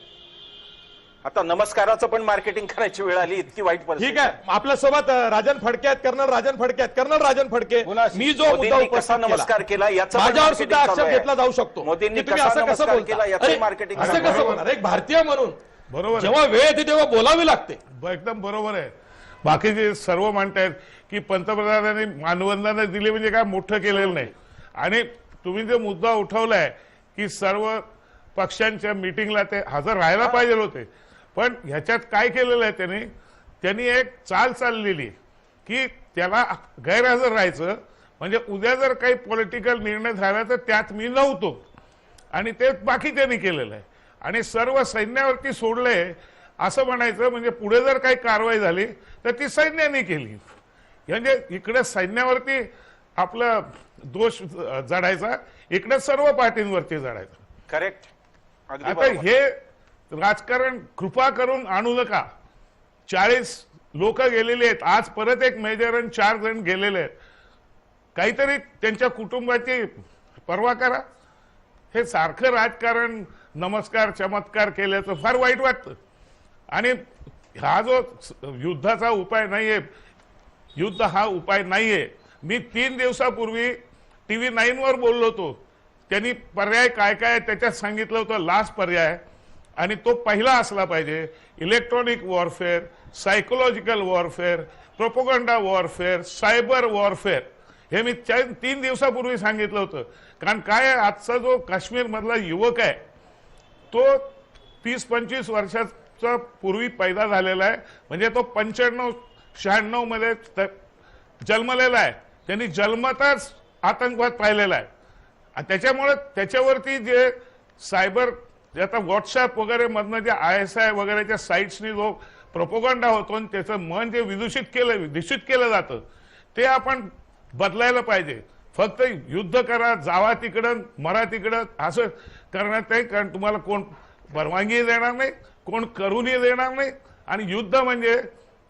आता नमस्काराचं पण मार्केटिंग करायची वेळ आली, इतकी वाईट परिस्थिती ठीक आहे, आपल्यासोबत राजन फडके आहेत, कर्नल राजन फडके आहेत. कर्नल राजन फडके, बोला. मी जो मुद्दा मोदींनी उपस्थित कसा नमस्कार केला याचं पण माझ्यावर marketing सुद्धा चालू आक्षेप आहे. घेतला जाऊ शकतो मोदींनी की तुम्ही कसा असं कसं नमस्कार बोलता? केला याचं अरे, marketing असं चालू कसं आहे. बोलणार? एक भारतीय म्हणून बरोबर जेव्हा वेळ येते तेव्हा बोलावी लागते. एकदम बरोबर आहे. बाकीचे सर्व म्हणतायत की पंतप्रधानांनी मानवंदना दिली म्हणजे काय मोठं केलेलं नाही. आणि तुम्ही जो मुद्दा उठवलाय की सर्व पक्षांच्या मिटिंगला ते हजर राहायला पाहिजे होते, पण ह्याच्यात काय केलेलं आहे त्यांनी एक चाल चाललेली की त्याला गैरहजर राहायचं, म्हणजे उद्या जर काही पॉलिटिकल निर्णय झाला तर त्यात मी नव्हतो, आणि ते बाकी त्यांनी केलेलं आहे. आणि सर्व सैन्यावरती सोडले असं म्हणायचं, म्हणजे पुढे जर काही कारवाई झाली तर ती सैन्याने केली. म्हणजे इकडे सैन्यावरती आपला दोष जडायचा, इकडे सर्व पार्टींवरती जडायचा. करेक्ट. अगदी आता बरोबर. हे राजकारण कृपा करून आणू नका. 40 लोक गेलेले आहेत, आज परत एक मेजर आणि 4 जण गेलेले आहेत. काहीतरी त्यांच्या कुटुंबाची पर्वा करा. हे सारखं राजकारण नमस्कार चमत्कार केल्याचं फार वाईट वाटतं. आणि हा जो युद्धाचा उपाय नाहीये, युद्ध हा उपाय नाहीये. मी 3 दिवसापूर्वी TV 9 वर बोललो होतो. त्यांनी पर्याय काय काय त्याच्यात सांगितलं होतं, लास्ट पर्याय, आणि तो पहिला असला पाहिजे. Electronic warfare, psychological warfare, propaganda warfare, cyber warfare, हे मी 3 दिवसापूर्वी सांगितलं होतं. कारण काय आहे, आजचा जो काश्मीर मधला युवक आहे तो 30-25 वर्षाचा पूर्वी पैदा झालेला आहे. म्हणजे तो 95-96 मध्ये जन्मलेला आहे. त्यांनी जन्मताच आतंकवाद पाहिलेला आहे. आणि त्याच्यामुळे त्याच्यावरती जे सायबर, आता व्हॉट्सअप वगैरे मधनं जे ISI वगैरेच्या साईट्सनी जो प्रोपोगंडा होतो आणि त्याचं मन जे दूषित केलं जातं, ते आपण बदलायला पाहिजे. फक्त युद्ध करा, जावा तिकडं, मरा तिकडं, असं करण्यात नाही. कारण तुम्हाला कोण परवानगी देणार नाही, कोण करूनही देणार नाही. आणि युद्ध म्हणजे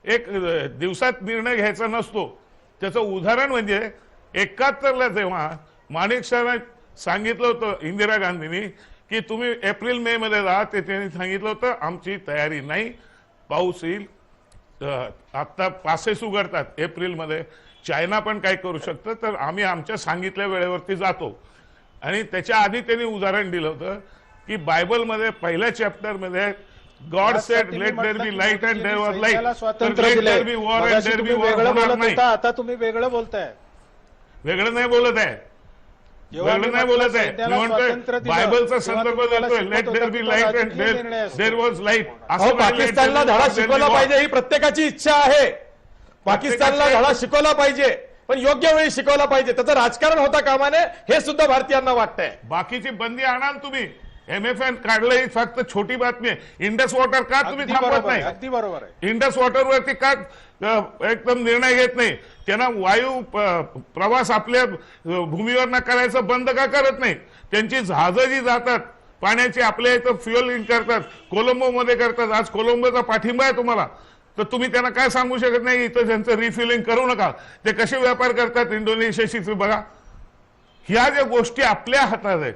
एक दिवसात निर्णय घ्यायचा नसतो. त्याचं उदाहरण म्हणजे 71ला जेव्हा माणिकशॉने सांगितलं होतं इंदिरा गांधींनी की तुम्ही एप्रिल-मे मध्ये जा, ते त्यांनी सांगितलं होतं आमची तयारी नाही, पाऊस येईल, आता पासेस उघडतात एप्रिलमध्ये, चायना पण काय करू शकतं, तर आम्ही आमच्या सांगितल्या वेळेवरती जातो. आणि त्याच्या आधी त्यांनी उदाहरण दिलं होतं की बायबलमध्ये पहिल्या चॅप्टरमध्ये God said let there be light and there was light, स्वातंत्र्य दिलंय. बी वॉर अँड मगाशी देअर बी तुम्ही वॉर वेगळं होणार बोलत नाही. होता, आता तुम्ही वेगळं बोलताय. वेगळं नाही बोलत आहे, जेव्हा वेगळं मी नाही म्हटलं बोलत आहे. मी सैन्याला स्वातंत्र्य म्हणतोय दिलं, बायबलचा तेव्हा संदर्भ तुम्ही मला देतोय, शिकवत लेट देअर होता बी की लाईट तो अँड राजकीय निर्णय असतो. There was light. अहो, पाकिस्तानला धडा शिकवला पाहिजे, ही प्रत्येकाची इच्छा आहे. पाकिस्तानला धडा शिकवला पाहिजे, पण योग्य वेळी शिकवला पाहिजे. त्याचं राजकारण होता कामा नये, हे सुद्धा भारतीयांना वाटतंय. बाकीची बंदी आणाल तुम्ही. MFN काढलं ही फक्त छोटी बातमी आहे. इंडस वॉटर का तुम्ही अगदी थांबवत बरोबर आहे, नाही? अगदी बरोबर आहे. इंडस वॉटरवरती का एकदम निर्णय घेत नाही? त्यांना वायू प्रवास आपल्या भूमीवर करायचं बंद का करत नाही? त्यांची जहाजं जी जातात पाण्याची आपल्या इथं फ्युएलिंग करतात, कोलंबो मध्ये करतात. आज कोलंबोचा पाठिंबा आहे तुम्हाला, तर तुम्ही त्यांना काय सांगू शकत नाही इथं त्यांचं रिफिलिंग करू नका? ते कसे व्यापार करतात इंडोनेशियाशी बघा. ह्या ज्या गोष्टी आपल्या हातात आहेत,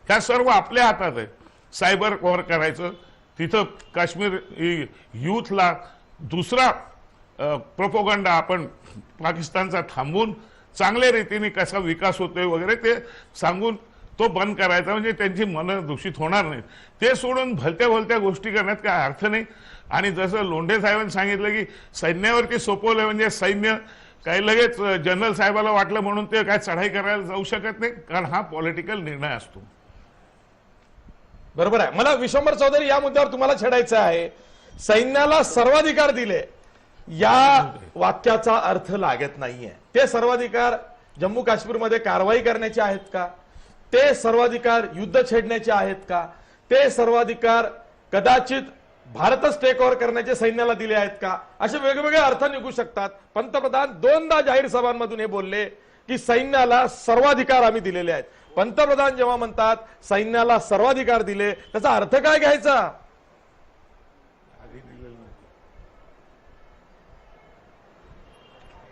ह्या सर्व आपल्या हातात आहेत. सायबर वॉर करायचं, तिथं काश्मीर युथला दुसरा प्रोपोगंडा आपण पाकिस्तानचा थांबून चांगल्या रीतीने कसा विकास होतोय वगैरे ते सांगून तो बंद करायचा, म्हणजे त्यांची मनं दूषित होणार नाहीत. ते सोडून भलत्या भलत्या गोष्टी करण्यात काय अर्थ नाही. आणि जसं लोंढे साहेबांनी सांगितलं की सैन्यावरती सोपवलं म्हणजे सैन्य काही लगेच जनरल साहेबाला वाटलं म्हणून ते काय चढाई करायला जाऊ शकत नाही, कारण हा पॉलिटिकल निर्णय असतो. बरोबर आहे. मला विश्वंभर चौधरी या मुद्द्यावर तुम्हाला छेडायचं आहे. सैन्याला सर्वाधिकार दिले या वाक्याचा अर्थ लागत नाहीये. ते सर्वाधिकार जम्मू काश्मीरमध्ये कारवाई करण्याचे आहेत का? ते सर्वाधिकार युद्ध छेडण्याचे आहेत का? ते सर्वाधिकार कदाचित भारतच टेक ओव्हर करण्याचे सैन्याला दिले आहेत का? असे वेगवेगळे अर्थ निघू शकतात. पंतप्रधान 2दा जाहीर सभांमधून हे बोलले की सैन्याला सर्वाधिकार आम्ही दिलेले आहेत. पंतप्रधान जेव्हा म्हणतात सैन्याला सर्वाधिकार दिले, त्याचा अर्थ काय घ्यायचा?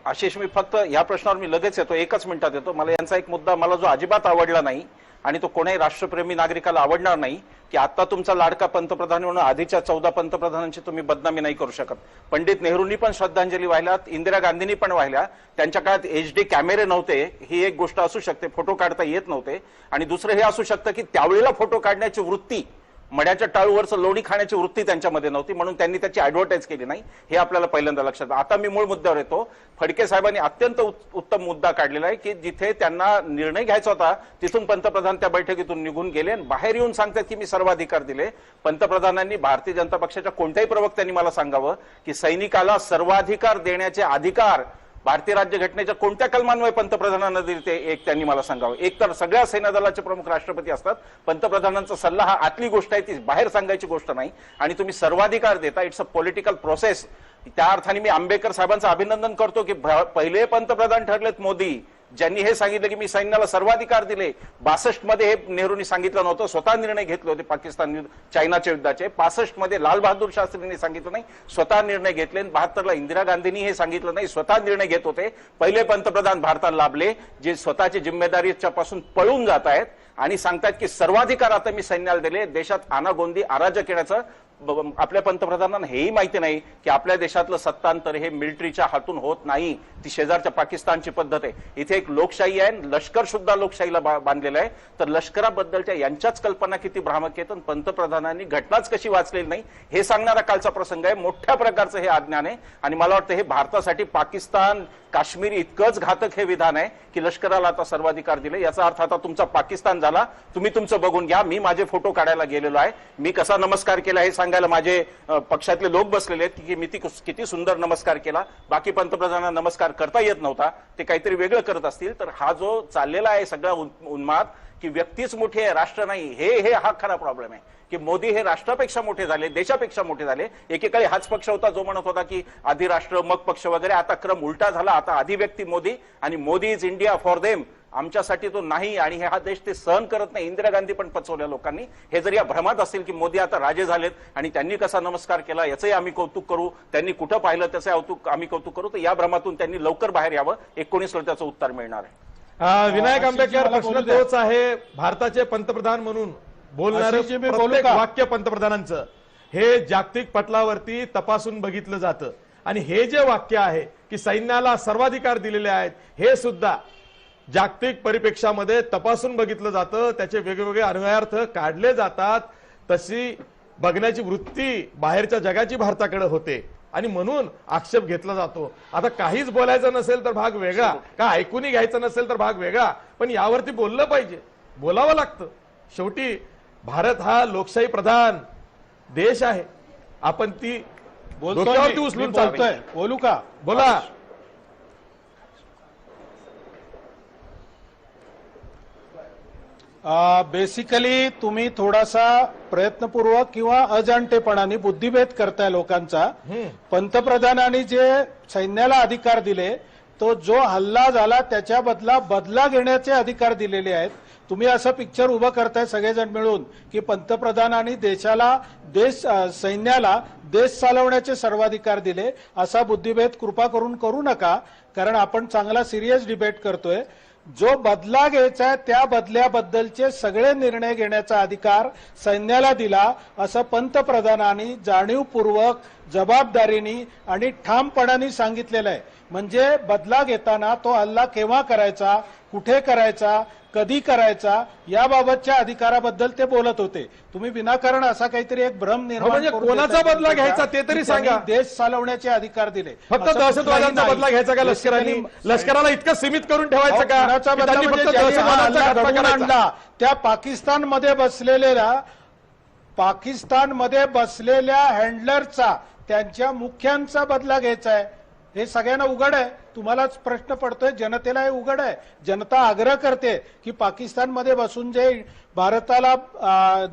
आशिष, मी फक्त या प्रश्नावर मी लगेच येतो, 1च मिनिटात येतो. मला यांचा एक मुद्दा मला जो अजिबात आवडला नाही आणि तो कोणाही राष्ट्रप्रेमी नागरिकाला आवडणार नाही की आता तुमचा लाडका पंतप्रधान म्हणून आधीच्या 14 पंतप्रधानांची तुम्ही बदनामी नाही करू शकत. पंडित नेहरूंनी पण श्रद्धांजली वाहिल्यात, इंदिरा गांधींनी पण वाहिल्या. त्यांच्या काळात HD कॅमेरे नव्हते, ही एक गोष्ट असू शकते, फोटो काढता येत नव्हते. आणि दुसरं हे असू शकतं की त्यावेळेला फोटो काढण्याची वृत्ती, मड्याच्या टाळूवरचं लोणी खाण्याची वृत्ती त्यांच्यामध्ये नव्हती, म्हणून त्यांनी त्याची ऍडव्हर्टाईज केली नाही. हे आपल्याला पहिल्यांदा लक्षात. आता मी मूळ मुद्द्यावर येतो. फडके साहेबांनी अत्यंत उत्तम मुद्दा काढलेला आहे की जिथे त्यांना निर्णय घ्यायचा होता तिथून पंतप्रधान त्या बैठकीतून निघून गेले आणि बाहेर येऊन सांगतात की मी सर्वाधिकार दिले. पंतप्रधानांनी, भारतीय जनता पक्षाच्या कोणत्याही प्रवक्त्यांनी मला सांगावं की सैनिकाला सर्वाधिकार देण्याचे अधिकार भारतीय राज्यघटनेच्या कोणत्या कलमान्वये पंतप्रधानांना दिले ते एक त्यांनी मला सांगावं. एक तर सगळ्या सेना दलाचे प्रमुख राष्ट्रपती असतात, पंतप्रधानांचा सल्ला हा आतली गोष्ट आहे, ती बाहेर सांगायची गोष्ट नाही. आणि तुम्ही सर्वाधिकार देता, इट्स अ पॉलिटिकल प्रोसेस. त्या अर्थाने मी आंबेडकर साहेबांचं अभिनंदन करतो की पहिले पंतप्रधान ठरलेत मोदी, ज्यांनी हे सांगितलं की मी सैन्याला सर्वाधिकार दिले. 62 मध्ये हे नेहरूंनी सांगितलं नव्हतं, स्वतः निर्णय घेतले होते पाकिस्तान चायनाच्या युद्धाचे. 65 मध्ये लाल बहादूर शास्त्रींनी सांगितलं नाही, स्वतः निर्णय घेतले. 72 ला इंदिरा गांधींनी हे सांगितलं नाही, स्वतः निर्णय घेत होते. पहिले पंतप्रधान भारताला लाभले जे स्वतःची जिम्मेदारीच्या पासून पळून जात आहेत आणि सांगतात की सर्वाधिकार आता मी सैन्याला दिले. देशात अनागोंदी अराजक येण्याचं आपल्या पंतप्रधानांना हेही माहिती नाही की आपल्या देशातलं सत्तांतर हे मिलिटरीच्या हातून होत नाही, ती शेजारच्या पाकिस्तानची पद्धत आहे. इथे एक लोकशाही आहे, लष्कर सुद्धा लोकशाहीला बांधलेलं आहे. तर लष्कराबद्दलच्या यांच्याच कल्पना किती भ्रामक आहेत. पंतप्रधानांनी घटनाच कशी वाचलेली नाही हे सांगणारा कालचा प्रसंग आहे. मोठ्या प्रकारचं हे अज्ञान आहे आणि मला वाटतं हे भारतासाठी पाकिस्तान काश्मीर इतकंच घातक हे विधान आहे की लष्कराला आता सर्वाधिकार दिले. याचा अर्थ आता तुमचा पाकिस्तान झाला. तुम्ही तुमचं बघून घ्या. मी माझे फोटो काढायला गेलेलो आहे, मी कसा नमस्कार केला हे सांगायला माझे पक्षातले लोक बसलेले आहेत की मी किती सुंदर नमस्कार केला. बाकी पंतप्रधानांना नमस्कार करता येत नव्हता, ते काहीतरी वेगळं करत असतील. तर हा जो चाललेला आहे सगळा उन्माद की व्यक्तीच मोठी आहे, राष्ट्र नाही, हे हा खरा प्रॉब्लेम आहे की मोदी हे राष्ट्रापेक्षा मोठे झाले, देशापेक्षा मोठे झाले. एकेकाळी हाच पक्ष होता जो म्हणत होता की आधी राष्ट्र मग पक्ष वगैरे. आता क्रम उलटा झाला. आता आधी व्यक्ती मोदी आणि Modi is India for them, आमच्यासाठी तो नाही. आणि हा देश ते सहन करत नाही. इंदिरा गांधी पण पचवल्या लोकांनी. हे जर या भ्रमात असेल की मोदी आता राजे झालेत आणि त्यांनी कसा नमस्कार केला याचंही आम्ही कौतुक करू, त्यांनी कुठं पाहिलं त्याचं आम्ही कौतुक करू, तर या भ्रमातून त्यांनी लवकर बाहेर यावं. 19 ला त्याचं उत्तर मिळणार आहे. विनायक आंबेडकर, प्रश्न तोच आहे. भारताचे पंतप्रधान म्हणून बोलणारे प्रत्येक वाक्य पंतप्रधानांचं हे जागतिक पटलावरती तपासून बघितलं जातं. आणि हे जे वाक्य आहे की सैन्याला सर्वाधिकार दिलेले आहेत, हे सुद्धा जागतिक परिप्रेक्षामध्ये तपासून बघितलं जातं. त्याचे वेगवेगळे अन्वयार्थ काढले जातात. तशी बघण्याची वृत्ती बाहेरच्या जगाची भारताकडे होते आणि म्हणून आक्षेप घेतला जातो. आता काहीच बोलायचं नसेल तर भाग वेगळा, का ऐकूनही घ्यायचं नसेल तर भाग वेगळा, पण यावरती बोललं पाहिजे, बोलावं लागतं. शेवटी भारत हा लोकशाही प्रधान देश आहे. आपण ती डोक्यावरती उचलून चालतोय. बोलू का? बोला. बेसिकली तुम्ही थोडासा प्रयत्नपूर्वक किंवा अजाणतेपणाने बुद्धिभेद करताय लोकांचा. पंतप्रधानांनी जे सैन्याला अधिकार दिले, तो जो हल्ला झाला त्याच्या बदला घेण्याचे अधिकार दिलेले आहेत. तुम्ही असं पिक्चर उभं करताय सगळेजण मिळून की पंतप्रधानांनी सैन्याला देश चालवण्याचे सर्वाधिकार दिले. असा बुद्धिभेद कृपा करून करू नका, कारण आपण चांगला सिरियस डिबेट करतोय. जो बदला घ्यायचा आहे त्या बदल्याबद्दलचे सगळे निर्णय घेण्याचा अधिकार सैन्याला दिला, असं पंतप्रधानांनी जाणीवपूर्वक, जबाबदारीने आणि ठामपणाने सांगितलेलं आहे. म्हणजे बदला घेताना तो हल्ला केव्हा करायचा, कुठे करायचा, कधी करायचा याबाबतच्या अधिकाराबद्दल ते बोलत होते. तुम्ही विनाकारण असा काहीतरी एक भ्रम निर्माण म्हणजे कोणाचा बदला घ्यायचा ते तरी सांगा. देश चालवण्याचे अधिकार दिले. फक्त दहशतवाद्यांचा बदला घ्यायचा का लष्कराने? लष्कराला इतकं सीमित करून ठेवायचं का? कोणाचा बदला म्हणजे ज्यांनी हा हल्ला घडवून आणला त्या पाकिस्तानमध्ये बसलेल्या हँडलरचा, त्यांच्या मुख्यांचा बदला घ्यायचा आहे. हे सगळ्यांना उघड आहे. तुम्हालाच प्रश्न पडतोय, जनतेला हे उघड आहे. जनता आग्रह करते की पाकिस्तानमध्ये बसून जे भारताला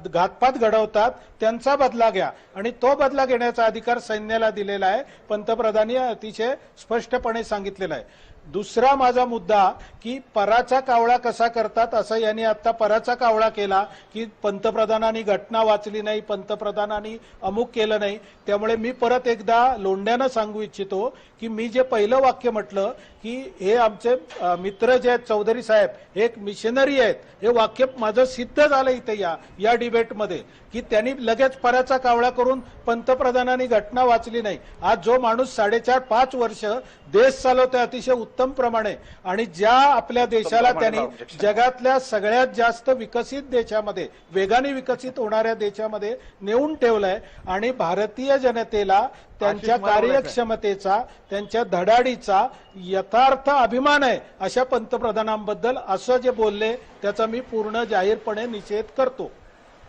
घातपात घडवतात त्यांचा बदला घ्या, आणि तो बदला घेण्याचा अधिकार सैन्याला दिलेला आहे. पंतप्रधानांनी अतिशय स्पष्टपणे सांगितलेला आहे. दुसरा माझा मुद्दा की पराचा कावळा कसा करतात असं यांनी आता पराचा कावळा केला की पंतप्रधानांनी घटना वाचली नाही, पंतप्रधानांनी अमुक केलं नाही. त्यामुळे मी परत एकदा लोंढ्यानं सांगू इच्छितो की मी जे पहिलं वाक्य म्हटलं की हे आमचे मित्र जे आहेत चौधरी साहेब हे एक मिशनरी आहेत, हे वाक्य माझं सिद्ध झालं इथे या डिबेटमध्ये की त्यांनी लगेच पराचा कावळा करून पंतप्रधानांनी घटना वाचली नाही. आज जो माणूस 4.5-5 वर्ष देश चालवतोय अतिशय उत्तम प्रमाणे आणि ज्या आपल्या देशाला त्यांनी जगातल्या सगळ्यात जास्त विकसित देशामध्ये, वेगाने विकसित होणाऱ्या देशामध्ये नेऊन ठेवलंय आणि भारतीय जनतेला त्यांच्या कार्यक्षमतेचा, त्यांच्या धडाडीचा यथार्थ अभिमान आहे अशा पंतप्रधानांबद्दल असं जे बोलले त्याचा मी पूर्ण जाहीरपणे निषेध करतो.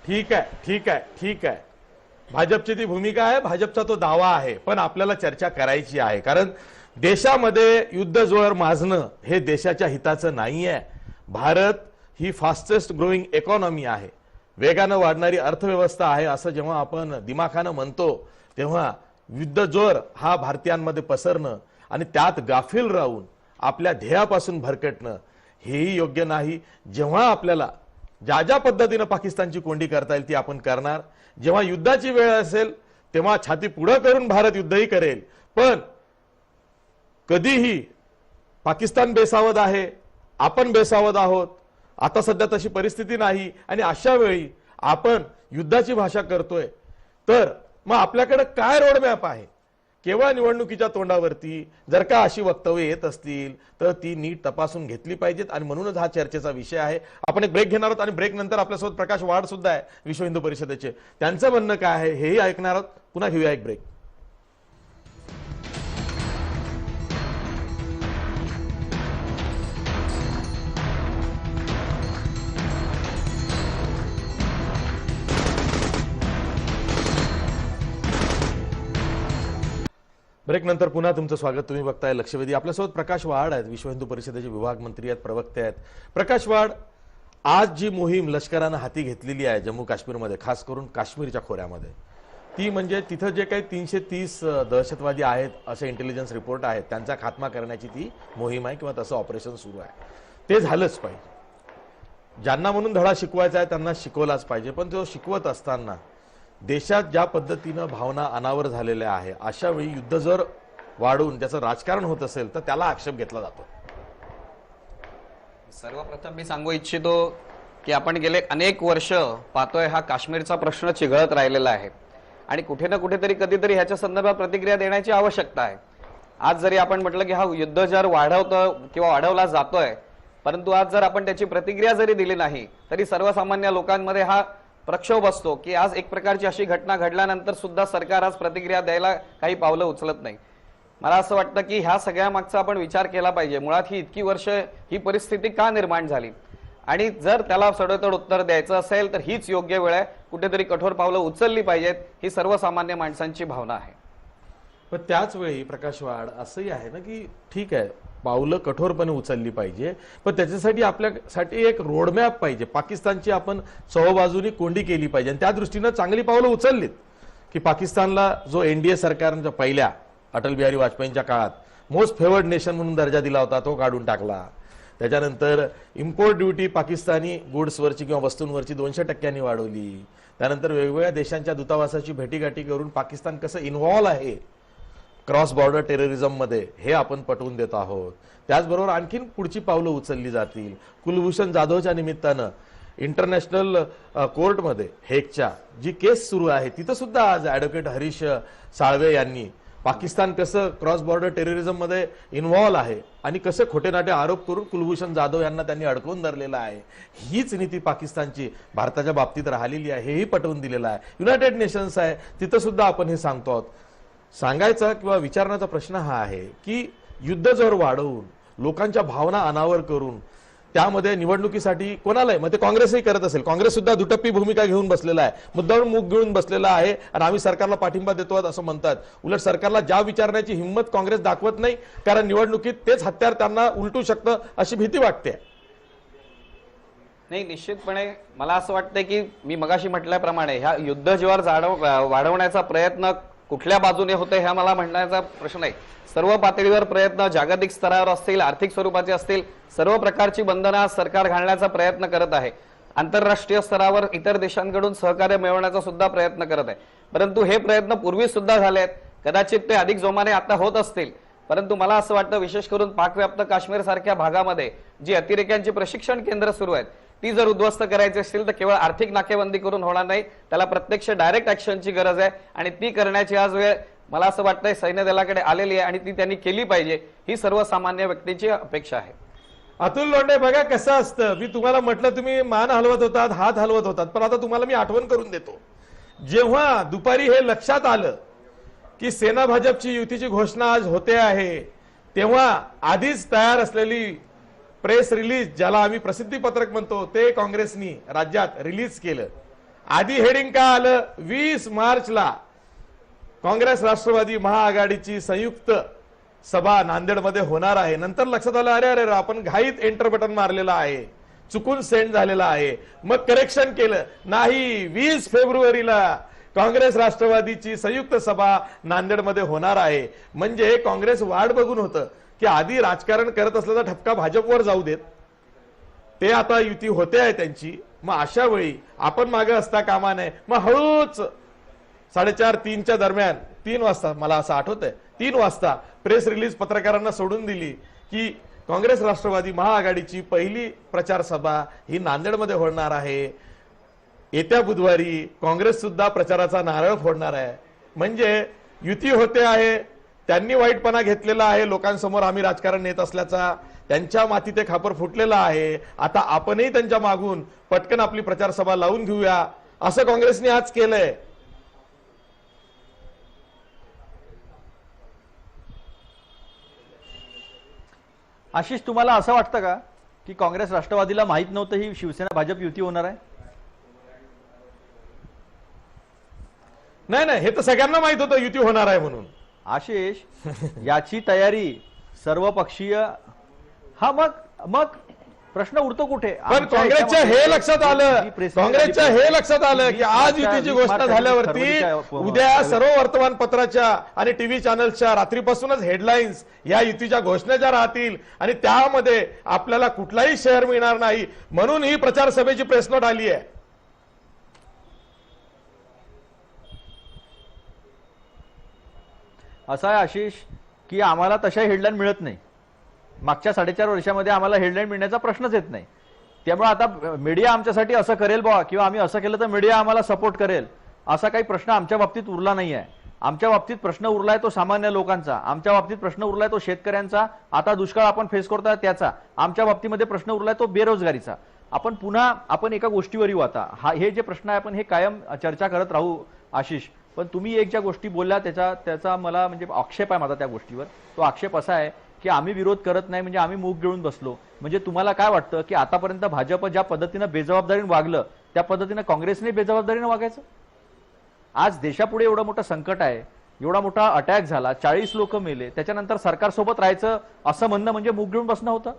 ठीक आहे, ठीक आहे, ठीक आहे. भाजपची ती भूमिका आहे, भाजपचा तो दावा आहे, पण आपल्याला चर्चा करायची आहे. कारण देशामध्ये युद्ध जोर माजणं हे देशाच्या हिताचं नाहीये. भारत ही फास्टेस्ट ग्रोईंग इकॉनॉमी आहे, वेगानं वाढणारी अर्थव्यवस्था आहे असं जेव्हा आपण दिमाखानं म्हणतो तेव्हा युद्धजोर हा भारतीयांमध्ये पसरणं आणि त्यात गाफील राहून आपल्या ध्येयापासून भरकटणं हेही योग्य नाही. जेव्हा आपल्याला ज्या ज्या पद्धतीनं पाकिस्तानची कोंडी करता येईल ती आपण करणार. जेव्हा युद्धाची वेळ असेल तेव्हा छाती पुढं करून भारत युद्धही करेल. पण कधीही पाकिस्तान बेसावध आहे, आपण बेसावध आहोत. आता सध्या तशी परिस्थिती नाही आणि अशा वेळी आपण युद्धाची भाषा करतोय तर मग आपल्याकडे काय रोडमॅप आहे? केवळ निवडणुकीच्या तोंडावरती जर का अशी वक्तव्य येत असतील तर ती नीट तपासून घेतली पाहिजेत आणि म्हणूनच हा चर्चेचा विषय आहे. आपण एक ब्रेक घेणार आहोत आणि ब्रेक नंतर आपल्यासोबत प्रकाश वाड सुद्धा आहे विश्व हिंदू परिषदेचे. त्यांचं म्हणणं काय आहे हेही ऐकणार आहोत. पुन्हा घेऊया एक ब्रेक. ब्रेक नंतर पुन्हा तुमचं स्वागत. तुम्ही बघताय लक्षवेधी. आपल्यासोबत प्रकाश वाड आहेत, विश्व हिंदू परिषदेचे विभाग मंत्री आहेत, प्रवक्ते आहेत. प्रकाश वाड, आज जी मोहीम लष्करानं हाती घेतलेली आहे जम्मू काश्मीरमध्ये, खास करून काश्मीरच्या खोऱ्यामध्ये, ती म्हणजे तिथं जे काही 330 दहशतवादी आहेत असे इंटेलिजन्स रिपोर्ट आहेत त्यांचा खात्मा करण्याची ती मोहीम आहे किंवा तसं ऑपरेशन सुरू आहे. ते झालंच पाहिजे. ज्यांना म्हणून धडा शिकवायचा आहे त्यांना शिकवलाच पाहिजे. पण तो शिकवत असताना देशात ज्या पद्धतीनं भावना अनावर झालेल्या आहे अशा वेळी युद्ध जर वाढून त्याचं राजकारण होत असेल तर त्याला आक्षेप घेतला जातो. सर्वप्रथम मी सांगू इच्छितो की आपण गेले अनेक वर्ष पाहतोय हा काश्मीरचा प्रश्न चिघळत राहिलेला आहे आणि कुठे ना कुठेतरी कधीतरी ह्याच्या संदर्भात प्रतिक्रिया देण्याची आवश्यकता आहे. आज जरी आपण म्हटलं की हा युद्ध जर वाढवतो किंवा वाढवला जातोय, परंतु आज जर आपण त्याची प्रतिक्रिया जरी दिली नाही तरी सर्वसामान्य लोकांमध्ये हा प्रक्षोभ असतो की आज एक प्रकारची अशी घटना घडल्यानंतर सुद्धा सरकार आज प्रतिक्रिया द्यायला काही पावलं उचलत नाही. मला असं वाटतं की ह्या सगळ्या मागचा आपण विचार केला पाहिजे. मुळात ही इतकी वर्ष ही परिस्थिती का निर्माण झाली आणि जर त्याला सडोतड उत्तर द्यायचं असेल तर हीच योग्य वेळ आहे. कुठेतरी कठोर पावलं उचलली पाहिजेत ही सर्वसामान्य माणसांची भावना आहे. पण त्याच वेळी प्रकाश वाड असंही आहे ना की ठीक आहे पावलं कठोरपणे उचलली पाहिजे, पण त्याच्यासाठी आपल्यासाठी एक रोडमॅप पाहिजे. पाकिस्तानची आपण चौबाजूनी कोंडी केली पाहिजे आणि त्या दृष्टीनं चांगली पावलं उचललीत की पाकिस्तानला जो एनडीए सरकारच्या पहिल्या अटल बिहारी वाजपेयींच्या काळात मोस्ट फेवर्ड नेशन म्हणून दर्जा दिला होता तो काढून टाकला. त्याच्यानंतर इम्पोर्ट ड्युटी पाकिस्तानी गुड्सवरची किंवा वस्तूंवरची 200% वाढवली. त्यानंतर वेगवेगळ्या देशांच्या दूतावासाची भेटीगाठी करून पाकिस्तान कसं इन्व्हॉल्व आहे क्रॉस बॉर्डर टेररिझम मध्ये हे आपण पटवून देत आहोत. त्याचबरोबर आणखीन पुढची पावलं उचलली जातील. कुलभूषण जाधवच्या निमित्तानं इंटरनॅशनल कोर्टमध्ये हेगच्या जी केस सुरू आहे तिथं सुद्धा आज ॲडव्होकेट हरीश साळवे यांनी पाकिस्तान कसं क्रॉस बॉर्डर टेररिझम मध्ये इन्व्हॉल्व आहे आणि कसे खोटे नाटे आरोप करून कुलभूषण जाधव यांना त्यांनी अडकवून धरलेलं आहे. हीच नीती पाकिस्तानची भारताच्या बाबतीत राहिलेली आहे हेही पटवून दिलेलं आहे. युनायटेड नेशन्स आहे तिथं सुद्धा आपण हे सांगतो आहोत. सांगायचा किंवा विचारण्याचा प्रश्न हा आहे की युद्ध जर वाढवून लोकांच्या भावना अनावर करून त्यामध्ये निवडणुकीसाठी कोणालाही मग ते काँग्रेसही करत असेल, काँग्रेस सुद्धा दुटप्पी भूमिका घेऊन बसलेला आहे, मुद्दावर मुख घेऊन बसलेला आहे आणि आम्ही सरकारला पाठिंबा देतो असं म्हणतात. उलट सरकारला ज्या विचारण्याची हिंमत काँग्रेस दाखवत नाही कारण निवडणुकीत तेच हत्यार त्यांना उलटू शकतं अशी भीती वाटते. नाही, निश्चितपणे मला असं वाटतं की मी मगाशी म्हटल्याप्रमाणे ह्या युद्ध जेव्हा वाढवण्याचा प्रयत्न कुठल्या बाजूने होते हे मला म्हणण्याचा प्रश्न आहे. सर्व पातळीवर प्रयत्न जागतिक स्तरावर असतील, आर्थिक स्वरूपाचे असतील, सर्व प्रकारची बंधनं आज सरकार घालण्याचा प्रयत्न करत आहे. आंतरराष्ट्रीय स्तरावर इतर देशांकडून सहकार्य मिळवण्याचा सुद्धा प्रयत्न करत आहे. परंतु हे प्रयत्न पूर्वी सुद्धा झाले आहेत, कदाचित ते अधिक जोमाने आता होत असतील. परंतु मला असं वाटतं विशेष करून पाकव्याप्त काश्मीर सारख्या भागामध्ये जी अतिरेक्यांची प्रशिक्षण केंद्र सुरू आहेत ती जर उद्ध्वस्त करायची असतील तर केवळ आर्थिक नाकेबंदी करून होणार नाही, त्याला प्रत्यक्ष डायरेक्ट ऍक्शनची गरज आहे आणि ती करण्याची आज वेळ मला असं वाटतंय सैन्य दलाकडे आलेली आहे आणि ती त्यांनी केली पाहिजे, ही सर्वसामान्य व्यक्तीची अपेक्षा आहे. अतुल लोंढे, बघा कसं असतं, मी तुम्हाला म्हटलं तुम्ही मान हलवत होतात, हात हलवत होतात, पण आता तुम्हाला मी आठवण करून देतो. जेव्हा दुपारी हे लक्षात आलं की सेना भाजपची युतीची घोषणा आज होते आहे, तेव्हा आधीच तयार असलेली प्रेस रिलीज, ज्याला आम्ही प्रसिद्धी पत्रक म्हणतो, ते काँग्रेसनी राज्यात रिलीज केलं. आधी हेडिंग काय आलं, 20 मार्चला काँग्रेस राष्ट्रवादी महाआघाडीची संयुक्त सभा नांदेडमध्ये होणार आहे. नंतर लक्षात आलं, अरे अरे आपण घाईत एंटर बटन मारलेलं आहे, चुकून सेंड झालेला आहे. मग करेक्शन केलं, नाही 20 फेब्रुवारीला काँग्रेस राष्ट्रवादीची संयुक्त सभा नांदेडमध्ये होणार आहे. म्हणजे काँग्रेस वाट बघून होतं की आधी राजकारण करत असल्याचा ठपका भाजपवर जाऊ देत, ते आता युती होते आहे त्यांची. मग अशा वेळी आपण मागे असता कामा नये. मग हळूच 4:30-3च्या दरम्यान, 3 वाजता मला असं आठवतंय, 3 वाजता प्रेस रिलीज पत्रकारांना सोडून दिली की काँग्रेस राष्ट्रवादी महाआघाडीची पहिली प्रचार सभा ही नांदेडमध्ये होणार आहे. येत्या बुधवारी काँग्रेस सुद्धा प्रचाराचा नारळ फोडणार आहे. म्हणजे युती होते आहे, त्यांनी वाईटपणा घेतलेला आहे लोकांसमोर आम्ही राजकारण नेत असल्याचा, त्यांच्या माती ते खापर फुटलेलं आहे. आता आपणही त्यांच्या मागून पटकन आपली प्रचार सभा लावून घेऊया, असं काँग्रेसने आज केलंय. आशिष, तुम्हाला असं वाटतं का की काँग्रेस राष्ट्रवादीला माहित नव्हतं ही शिवसेना भाजप युती होणार आहे? नाही नाही, हे तर सगळ्यांना माहित होतं युती होणार आहे म्हणून. आशिष, याची तयारी सर्वपक्षीय, हा मग प्रश्न उरतो कुठे? पण काँग्रेसच्या हे लक्षात आलं, काँग्रेसच्या हे लक्षात आलं की आज युतीची घोषणा झाल्यावरती उद्या सर्व वर्तमानपत्राच्या आणि टीव्ही चॅनल्सच्या रात्रीपासूनच हेडलाईन्स या युतीच्या घोषणेच्या राहतील आणि त्यामध्ये आपल्याला कुठलाही शेअर मिळणार नाही. म्हणून ही प्रचार सभेची प्रेस नोट आली आहे. असं आहे आशिष की आम्हाला तशा हेडलाईन मिळत नाही. मागच्या 4.5 वर्षामध्ये आम्हाला हेडलाईन मिळण्याचा प्रश्नच येत नाही. त्यामुळे आता मीडिया आमच्यासाठी असं करेल बा किंवा आम्ही असं केलं तर मीडिया आम्हाला सपोर्ट करेल असा काही प्रश्न आमच्या बाबतीत उरला नाही आहे. आमच्या बाबतीत प्रश्न उरलाय तो सामान्य लोकांचा, आमच्या बाबतीत प्रश्न उरलाय तो शेतकऱ्यांचा, आता दुष्काळ आपण फेस करतोय त्याचा, आमच्या बाबतीमध्ये प्रश्न उरलाय तो बेरोजगारीचा. आपण एका गोष्टीवर येऊ आता. हे जे प्रश्न आहे आपण हे कायम चर्चा करत राहू आशिष. पण तुम्ही एक ज्या गोष्टी बोलल्या त्याचा मला म्हणजे आक्षेप आहे माझा त्या गोष्टीवर. तो आक्षेप असा आहे की आम्ही विरोध करत नाही म्हणजे आम्ही मूग गिळून बसलो. म्हणजे तुम्हाला काय वाटतं की आतापर्यंत भाजप ज्या पद्धतीनं बेजबाबदारीने वागलं त्या पद्धतीनं काँग्रेसने बेजबाबदारीने वागायचं? आज देशापुढे एवढं मोठं संकट आहे, एवढा मोठा अटॅक झाला, 40 लोक मेले, त्याच्यानंतर सरकारसोबत राहायचं असं म्हणणं म्हणजे मूग गिळून बसणं होतं?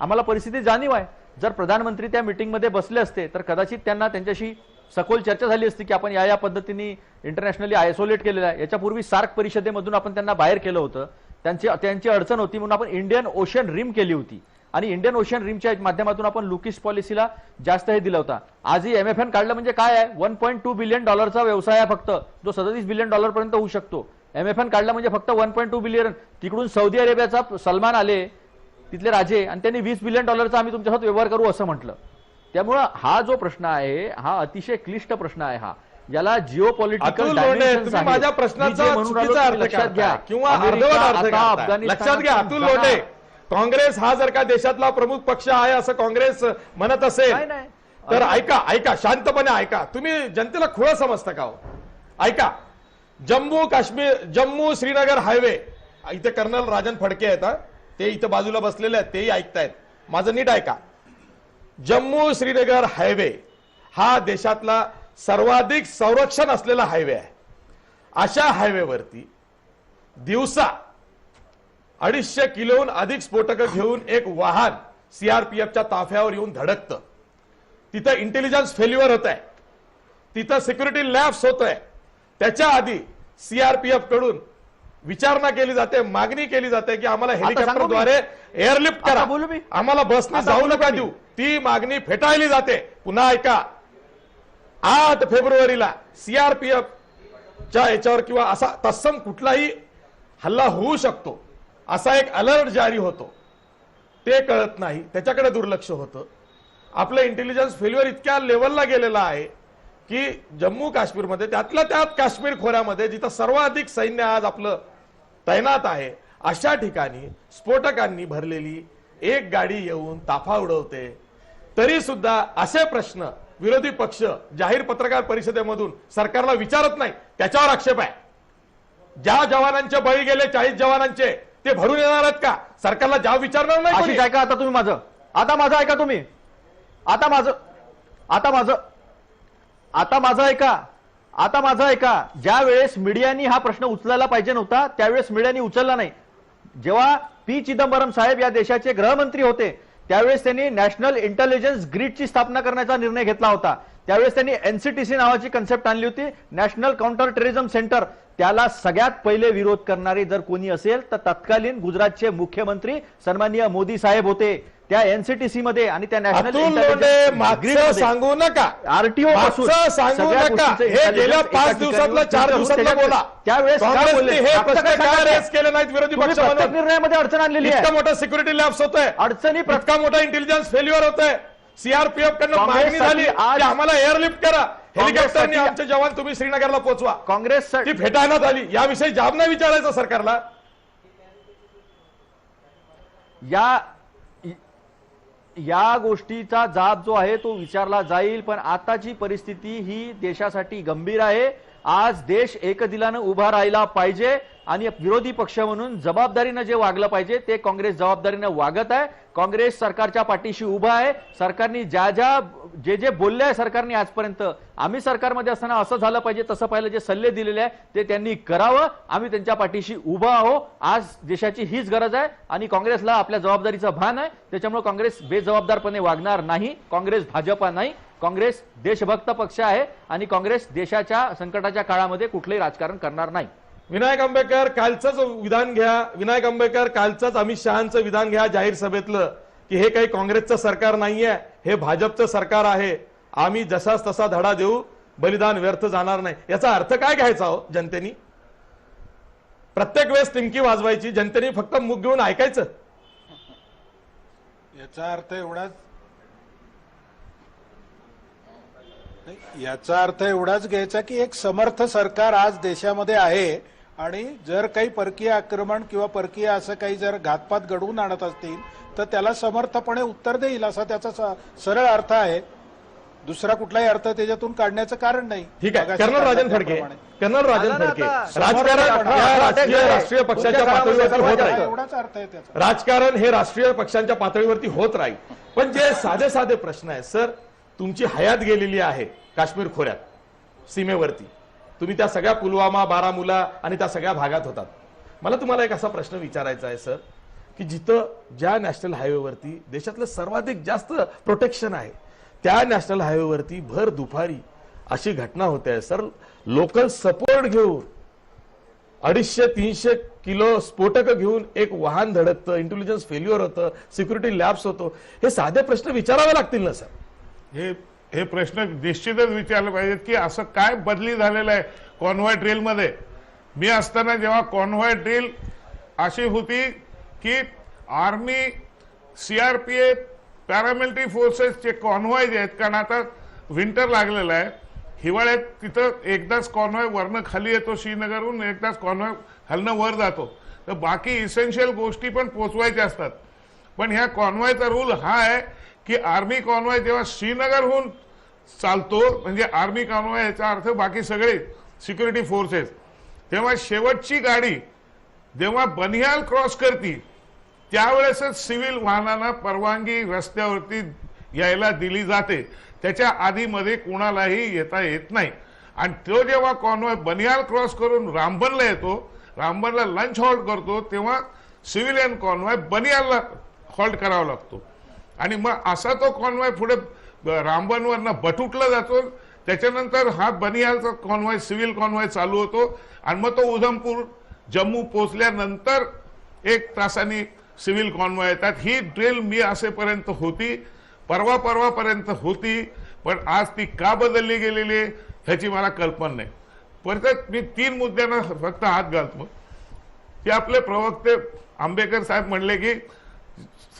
आम्हाला परिस्थिती जाणीव आहे. जर प्रधानमंत्री त्या मीटिंगमध्ये बसले असते तर कदाचित त्यांना त्यांच्याशी सखोल चर्चा झाली असती की आपण या पद्धतीने इंटरनॅशनली आयसोलेट केलेलं आहे. याच्यापूर्वी सार्क परिषदेमधून आपण त्यांना बाहेर केलं होतं. त्यांची अडचण होती म्हणून आपण इंडियन ओशन रिम केली होती आणि इंडियन ओशन रिमच्या माध्यमातून आपण लुकीस पॉलिसीला जास्त हे दिलं होतं. आजही MFN काढलं म्हणजे काय आहे? $1.2 बिलियन व्यवसाय आहे फक्त, जो $37 बिलियन पर्यंत होऊ शकतो. MFN काढला म्हणजे फक्त 1.2 बिलियन. तिकडून सौदी अरेबियाचा सलमान आले, तिथले राजे, आणि त्यांनी $20 बिलियन आम्ही तुमच्यासोबत व्यवहार करू असं म्हटलं. त्यामुळं हा जो प्रश्न आहे हा अतिशय क्लिष्ट प्रश्न आहे. हा याला जिओ पॉलिटिकल माझ्या प्रश्नाचा चुकीचा अर्थ लक्षात घ्या किंवा अर्धवट अर्थ घ्या. लक्षात घ्या अतुल लोंढे, काँग्रेस हा जर का देशातला प्रमुख पक्ष आहे असं काँग्रेस म्हणत असेल तर ऐका शांतपणे ऐका. तुम्ही जनतेला खुळं समजता का हो? ऐका, जम्मू श्रीनगर हायवे, इथे कर्नल राजन फडके आहेत, ते इथं बाजूला बसलेले आहेत, तेही ऐकतायत, माझं नीट ऐका. जम्मू श्रीनगर हायवे हा देशातला सर्वाधिक संरक्षण असलेला हायवे आहे. अशा हायवेवरती दिवसा 250 किलोहून अधिक स्फोटकं घेऊन एक वाहन CRPFच्या ताफ्यावर येऊन धडकतं. तिथं इंटेलिजन्स फेल्युअर होत आहे, तिथं सिक्युरिटी लॅप्स होत आहे. त्याच्या आधी सीआरपीएफ कडून विचारणा केली जाते, मागणी केली जाते की आम्हाला सांगू मी. हेलिकॉप्टरद्वारे एअरलिफ्ट आता करा, बोलू मी. आम्हाला बसने आता जाऊ बोलू नका मी. देऊ. ती मागणी फेटाळली जाते. पुन्हा ऐका, 8 फेब्रुवारीला सीआरपीएफच्या याच्यावर किंवा असा तत्सम कुठलाही हल्ला होऊ शकतो असा एक अलर्ट जारी होतो. ते कळत नाही, त्याच्याकडे दुर्लक्ष होतं. आपलं इंटेलिजन्स फेल्युअर इतक्या लेवलला गेलेला आहे की जम्मू काश्मीरमध्ये, त्यातल्या त्यात काश्मीर खोऱ्यामध्ये जिथं सर्वाधिक सैन्य आज आपलं तैनात आहे, अशा ठिकाणी स्फोटकांनी भरलेली एक गाडी येऊन ताफा उडवते. तरी सुद्धा असे प्रश्न विरोधी पक्ष जाहीर पत्रकार परिषदेमधून सरकारला विचारत नाही. त्याच्यावर आक्षेप आहे. ज्या जवानांचे बळी गेले 40 जवानांचे, ते भरून येणार आहेत का? सरकारला जाब विचारणार नाही कोणी? आशिष ऐका आता तुम्ही माझं, आता माझं ऐका तुम्ही, आता माझं ऐका. ज्या वेळेस मीडियानी हा प्रश्न उचलायला पाहिजे नव्हता त्यावेळेस मीडियानी उचलला नाही. जेव्हा पी चिदंबरम साहेब या देशाचे गृहमंत्री होते त्यावेळेस त्यांनी नॅशनल इंटेलिजन्स ग्रीडची स्थापना करण्याचा निर्णय घेतला होता. त्यावेळेस त्यांनी एनसीटीसी नावाची कन्सेप्ट आणली होती, नॅशनल काउंटर टेररिझम सेंटर. त्याला सगळ्यात पहिले विरोध करणारे जर कोणी असेल तर तत्कालीन गुजरातचे मुख्यमंत्री सन्माननीय मोदी साहेब होते. त्या एनसीटीसी मध्ये आणि त्या नॅशनल अतुल लोंढे मागचं सांगू नका, आरटीओ पासून मागचं सांगू सगळ्या नका. गोष्टीचं हे गेल्या intelligence 5 एका दिवसातलं ठिकाणी 4 दिवसातलं बोला. त्यावेळेस का काँग्रेसने बोलले? हे आता प्रश्न काय का सांगताय? रेस केले नाहीत विरोधी तुम्ही पक्ष प्रत्येक म्हणून? निर्णयामध्ये अडचण आणलेली इतका आहे. मोठा सिक्युरिटी लॅप्स होतोय, अडचणी इतका मोठा इंटेलिजन्स फेल्युअर होतोय. सीआरपीएफ कडनं मागणी झाली आज- की आम्हाला एअरलिफ्ट करा, हेलिकॉप्टरनी काँग्रेससाठी- आमचे जवान तुम्ही श्रीनगरला पोहोचवा. काँग्रेस ती फेटाळण्यात आली. याविषयी जाब नाही विचारायचा सरकारला. या गोष्टीचा जाब जो आहे तो विचारला जाईल. पण आताची परिस्थिती ही देशासाठी गंभीर आहे. आज देश एकदिलानं उभा राहिला पाहिजे आणि विरोधी पक्ष म्हणून जबाबदारीनं जे वागलं पाहिजे ते काँग्रेस जबाबदारीनं वागत आहे. काँग्रेस सरकारच्या पाठीशी उभा आहे. सरकारने जे बोलले आहे सरकारने आजपर्यंत, आम्ही सरकारमध्ये असताना असं झालं पाहिजे तसं पाहिलं, जे सल्ले दिलेले आहे ते त्यांनी करावं. आम्ही त्यांच्या पाठीशी उभा आहोत. आज देशाची हीच गरज आहे आणि काँग्रेसला आपल्या जबाबदारीचं भान आहे. त्याच्यामुळे काँग्रेस बेजबाबदारपणे वागणार नाही. काँग्रेस भाजपा नाही, काँग्रेस देशभक्त पक्ष आहे आणि काँग्रेस देशाच्या संकटाच्या काळामध्ये कुठलंही राजकारण करणार नाही. विनायक आंबेडकर कालचंच विधान घ्या, विनायक आंबेडकर कालचंच अमित शहाचं विधान घ्या जाहीर सभेतलं की हे काही काँग्रेसचं सरकार नाहीये, हे भाजपचं सरकार आहे. आम्ही जसाच तसा धडा देऊ, बलिदान व्यर्थ जाणार नाही. याचा अर्थ काय घ्यायचा हो जनतेनी? प्रत्येक वेळेस टिमकी वाजवायची, जनतेने फक्त मुख घेऊन ऐकायचं? याचा अर्थ एवढाच घ्यायचा की एक समर्थ सरकार आज देशामध्ये आहे आणि जर काही परकीय आक्रमण किंवा परकीय असं काही जर घातपात घडवून आणत असतील तर त्याला समर्थपणे उत्तर देईल असा त्याचा सरळ अर्थ आहे. दुसरा कुठलाही अर्थ त्याच्यातून काढण्याचं कारण नाही. ठीक आहे. कर्नल राजन फडके, राजकारण या राष्ट्रीय पक्षाच्या पातळीवरती होत राहील. एवढाच अर्थ आहे त्याचा. राजकारण हे राष्ट्रीय पक्षांच्या पातळीवरती होत राहील. पण जे साधे साधे प्रश्न आहेत सर, तुमची हयात गेलेली आहे काश्मीर खोऱ्यात, सीमेवरती. तुम्ही त्या सगळ्या पुलवामा, बारामुला आणि त्या सगळ्या भागात होतात. मला तुम्हाला एक असा प्रश्न विचारायचा आहे सर की जिथं ज्या नॅशनल हायवेवरती देशातलं सर्वाधिक जास्त प्रोटेक्शन आहे त्या नॅशनल हायवेवरती भर दुपारी अशी घटना होते आहे सर. लोकल सपोर्ट घेऊन 250-300 किलो स्फोटक घेऊन एक वाहन धडकतं, इंटेलिजन्स फेल्युअर होतं, सिक्युरिटी लॅप्स होतो. हे साधे प्रश्न विचारावे लागतील ना सर? हे प्रश्न निश्चितच विचारले पाहिजेत की असं काय बदली झालेला आहे कॉन्व्हॉय ड्रिल मध्ये. मी असताना जेव्हा कॉन्व्हॉय ड्रिल अशी होती की आर्मी, सीआरपीएफ, पॅरामिलिटरी फोर्सेसचे कॉन्व्हॉय जे आहेत, कारण आता विंटर लागलेलं आहे, हिवाळ्यात तिथं एकदाच कॉन्व्हॉय वरनं खाली येतो श्रीनगरहून, एकदाच कॉन्व्हॉय खालनं वर जातो, तर बाकी इसेन्शियल गोष्टी पण पोचवायच्या असतात. पण ह्या कॉन्व्हॉयचा रूल हा आहे की आर्मी कॉन्व्हॉय जेव्हा श्रीनगरहून चालतो, म्हणजे आर्मी कॉन्व्हॉय याचा अर्थ बाकी सगळे सिक्युरिटी फोर्सेस, तेव्हा शेवटची गाडी जेव्हा बनिहाल क्रॉस करती त्यावेळेसच सिव्हिल वाहनांना परवानगी रस्त्यावरती यायला दिली जाते. त्याच्या आधीमध्ये कोणालाही येता येत नाही. आणि तो जेव्हा कॉन्व्हॉय बनिहाल क्रॉस करून रामबनला येतो, रामबनला लंच हॉल्ट करतो, तेव्हा सिव्हिलियन कॉन्व्हॉय बनिहालला हॉल्ट करावा लागतो. आणि मग असा तो कॉन्व्हॉय पुढे रामबनवरनं बटुटला जातो, त्याच्यानंतर हा बनियालचा कॉन्वॉय, सिव्हिल कॉन्वॉय चालू होतो आणि मग तो उधमपूर जम्मू पोहोचल्यानंतर 1 तासांनी सिव्हिल कॉन्वॉय येतात. ही ड्रिल मी असेपर्यंत होती, परवापर्यंत होती, पण आज ती का बदलली गेलेली आहे ह्याची मला कल्पना नाही. परत मी 3 मुद्द्यांना फक्त हात घालतो की आपले प्रवक्ते आंबेकर साहेब म्हणले की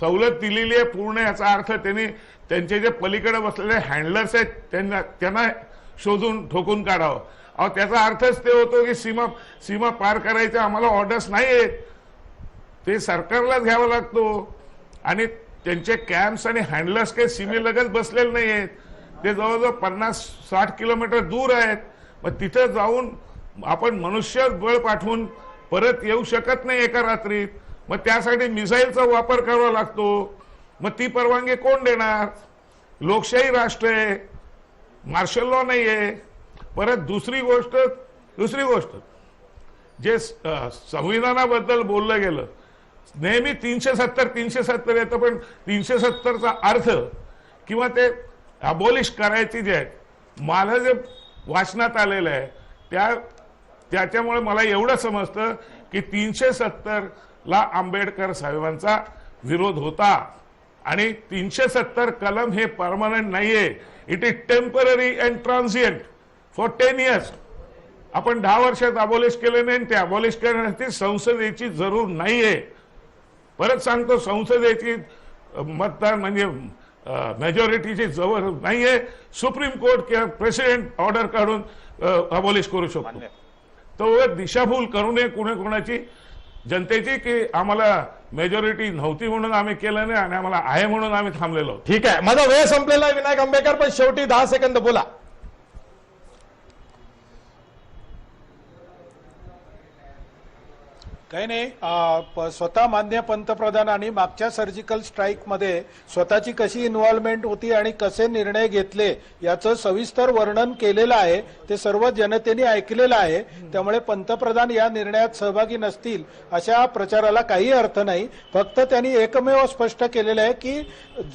सवलत दिलेली आहे पूर्ण, याचा अर्थ त्यांनी त्यांचे जे पलीकडे बसलेले हँडलर्स आहेत त्यांना शोधून ठोकून काढावं. अहो त्याचा अर्थच ते होतो की सीमा पार करायच्या आम्हाला ऑर्डर्स नाही आहेत, ते सरकारलाच घ्यावा लागतो. आणि त्यांचे कॅम्प्स आणि हँडलर्स काही सीमेलगत बसलेले नाही आहेत, ते जवळजवळ 50-60 किलोमीटर दूर आहेत. मग तिथे जाऊन आपण मनुष्यबळ पाठवून परत येऊ शकत नाही एका रात्रीत. मग त्यासाठी मिसाईलचा वापर करावा लागतो. मग ती परवानगी कोण देणार? लोकशाही राष्ट्र आहे, मार्शल लॉ नाही आहे. परत दुसरी गोष्ट जे संविधानाबद्दल बोललं गेलं, नेहमी 370 येतं, पण 370चा अर्थ किंवा ते अबॉलिश करायची जे आहे, मला जे वाचनात आलेलं आहे त्याच्यामुळे मला एवढं समजतं की 370ला आंबेडकर साहेबांचा विरोध होता. आणि 370 कलम हे परमनंट नाहीये, it is temporary and transient for 10 years. आपण 10 वर्षात अबॉलिश केले नाही, ते अबॉलिश करण्यासाठी संसदेची जरूर नाहीये. परत सांगतो, संसदेची मतदान म्हणजे मेजॉरिटीची जवळ नाहीये. सुप्रीम कोर्ट किंवा प्रेसिडेंट ऑर्डर काढून अबॉलिश करू शकतो. तो दिशाभूल करू नये कोणाची जनतेची की आम्हाला मेजॉरिटी नव्हती म्हणून आम्ही केलं नाही आणि आम्हाला आहे म्हणून आम्ही थांबलेलो. ठीक आहे, माझा वेळ संपलेला आहे विनायक आंबेकर, पण शेवटी 10 सेकंद बोला. काही नाही, स्वतः माननीय पंतप्रधानांनी मागच्या सर्जिकल स्ट्राईकमध्ये स्वतःची कशी इन्व्हॉल्वमेंट होती आणि कसे निर्णय घेतले याचं सविस्तर वर्णन केलेलं आहे. ते सर्व जनतेने ऐकलेलं आहे. त्यामुळे पंतप्रधान या निर्णयात सहभागी नसतील अशा प्रचाराला काही अर्थ नाही. फक्त त्यांनी एकमेव स्पष्ट केलेलं आहे की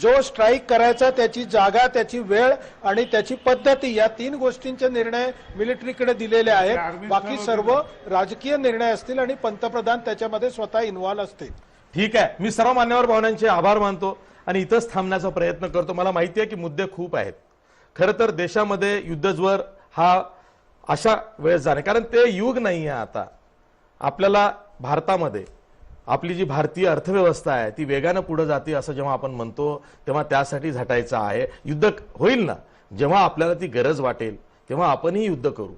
जो स्ट्राईक करायचा त्याची जागा, त्याची वेळ आणि त्याची पद्धती या 3 गोष्टींचे निर्णय मिलिटरीकडे दिलेले आहेत. बाकी सर्व राजकीय निर्णय असतील आणि पंतप्रधान त्याच्यामध्ये स्वतः इन्व्हॉल्व असते. ठीक आहे, मी सर्व मान्यवर भावनांचे आभार मानतो आणि इथंच थांबण्याचा प्रयत्न करतो. मला माहिती आहे की मुद्दे खूप आहेत. खरं तर देशामध्ये युद्धज्वर हा अशा वेळेस जाणे, कारण ते युग नाही आहे आता. आपल्याला भारतामध्ये आपली जी भारतीय अर्थव्यवस्था आहे ती वेगानं पुढे जाते असं जेव्हा आपण म्हणतो तेव्हा त्यासाठी झटायचं आहे. युद्ध होईल ना, जेव्हा आपल्याला ती गरज वाटेल तेव्हा आपणही युद्ध करू.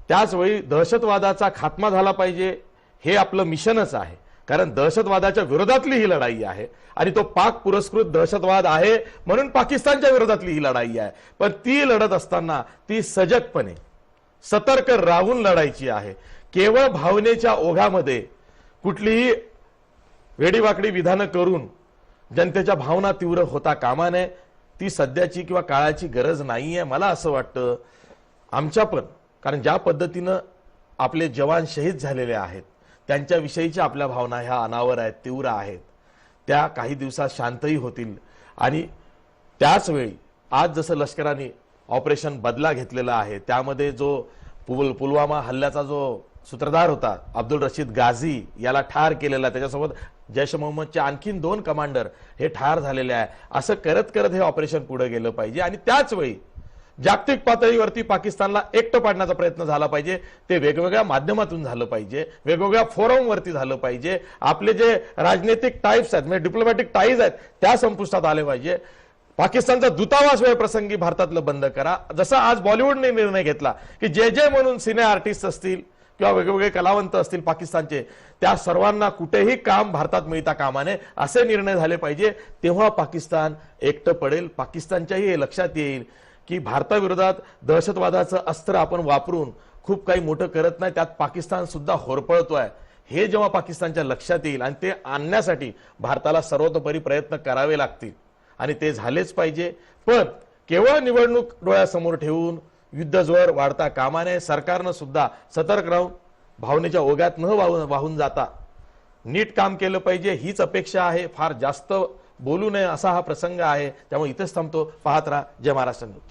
त्याचवेळी दहशतवादाचा खात्मा झाला पाहिजे, हे आपलं मिशनच आहे. कारण दहशतवादाच्या विरोधातली ही लढाई आहे आणि तो पाक पुरस्कृत दहशतवाद आहे म्हणून पाकिस्तानच्या विरोधातली ही लढाई आहे. पण ती लढत असताना ती सजगपणे सतर्क राहून लढायची आहे. केवळ भावनेच्या ओघामध्ये कुठलीही वेडीवाकडी विधानं करून जनतेच्या भावना तीव्र होता कामा नये. ती सध्याची किंवा काळाची गरज नाहीये मला असं वाटतं. आमच्या पण, कारण ज्या पद्धतीनं आपले जवान शहीद झालेले आहेत त्यांच्याविषयीच्या आपल्या भावना ह्या अनावर आहेत, तीव्र आहेत. त्या काही दिवसात शांतही होतील. आणि त्याच वेळी आज जसं लष्कराने ऑपरेशन बदला घेतलेला आहे त्यामध्ये जो पुलवामा हल्ल्याचा जो सूत्रधार होता अब्दुल रशीद गाझी याला ठार केलेला, त्याच्यासोबत जैश मोहम्मदचे आणखीन 2 कमांडर हे ठार झालेले आहे. असं करत करत हे ऑपरेशन पुढे गेलं पाहिजे. आणि त्याच वेळी जागतिक पातळीवरती पाकिस्तानला एकटं पाडण्याचा प्रयत्न झाला पाहिजे. ते वेगवेगळ्या माध्यमातून झालं पाहिजे, वेगवेगळ्या फोरमवरती झालं पाहिजे. आपले जे राजनैतिक टाईप्स आहेत म्हणजे डिप्लोमॅटिक टाईज आहेत त्या संपुष्टात आले पाहिजे. पाकिस्तानचा दूतावास वेळप्रसंगी भारतातलं बंद करा. जसा आज बॉलिवूडने निर्णय घेतला की जे म्हणून सिने आर्टिस्ट असतील किंवा वेगवेगळे कलावंत असतील पाकिस्तानचे, त्या सर्वांना कुठेही काम भारतात मिळता कामा नये असे निर्णय झाले पाहिजे. तेव्हा पाकिस्तान एकटं पडेल. पाकिस्तानच्याही हे लक्षात येईल की भारताविरोधात दहशतवादाचं अस्त्र आपण वापरून खूप काही मोठं करत नाही, त्यात पाकिस्तान सुद्धा होरपळतोय. हे जेव्हा पाकिस्तानच्या लक्षात येईल आणि ते आणण्यासाठी भारताला सर्वतोपरी प्रयत्न करावे लागतील आणि ते झालेच पाहिजे. पण केवळ निवडणूक डोळ्यासमोर ठेवून युद्धज्वर वाढता कामा नये. सरकारनं सुद्धा सतर्क राहून भावनेच्या ओघात न वाहून जाता नीट काम केलं पाहिजे, हीच अपेक्षा आहे. फार जास्त बोलू नये असा हा प्रसंग आहे. त्यामुळे इथेच थांबतो. पाहत राहा जय महाराष्ट्र न्यूज.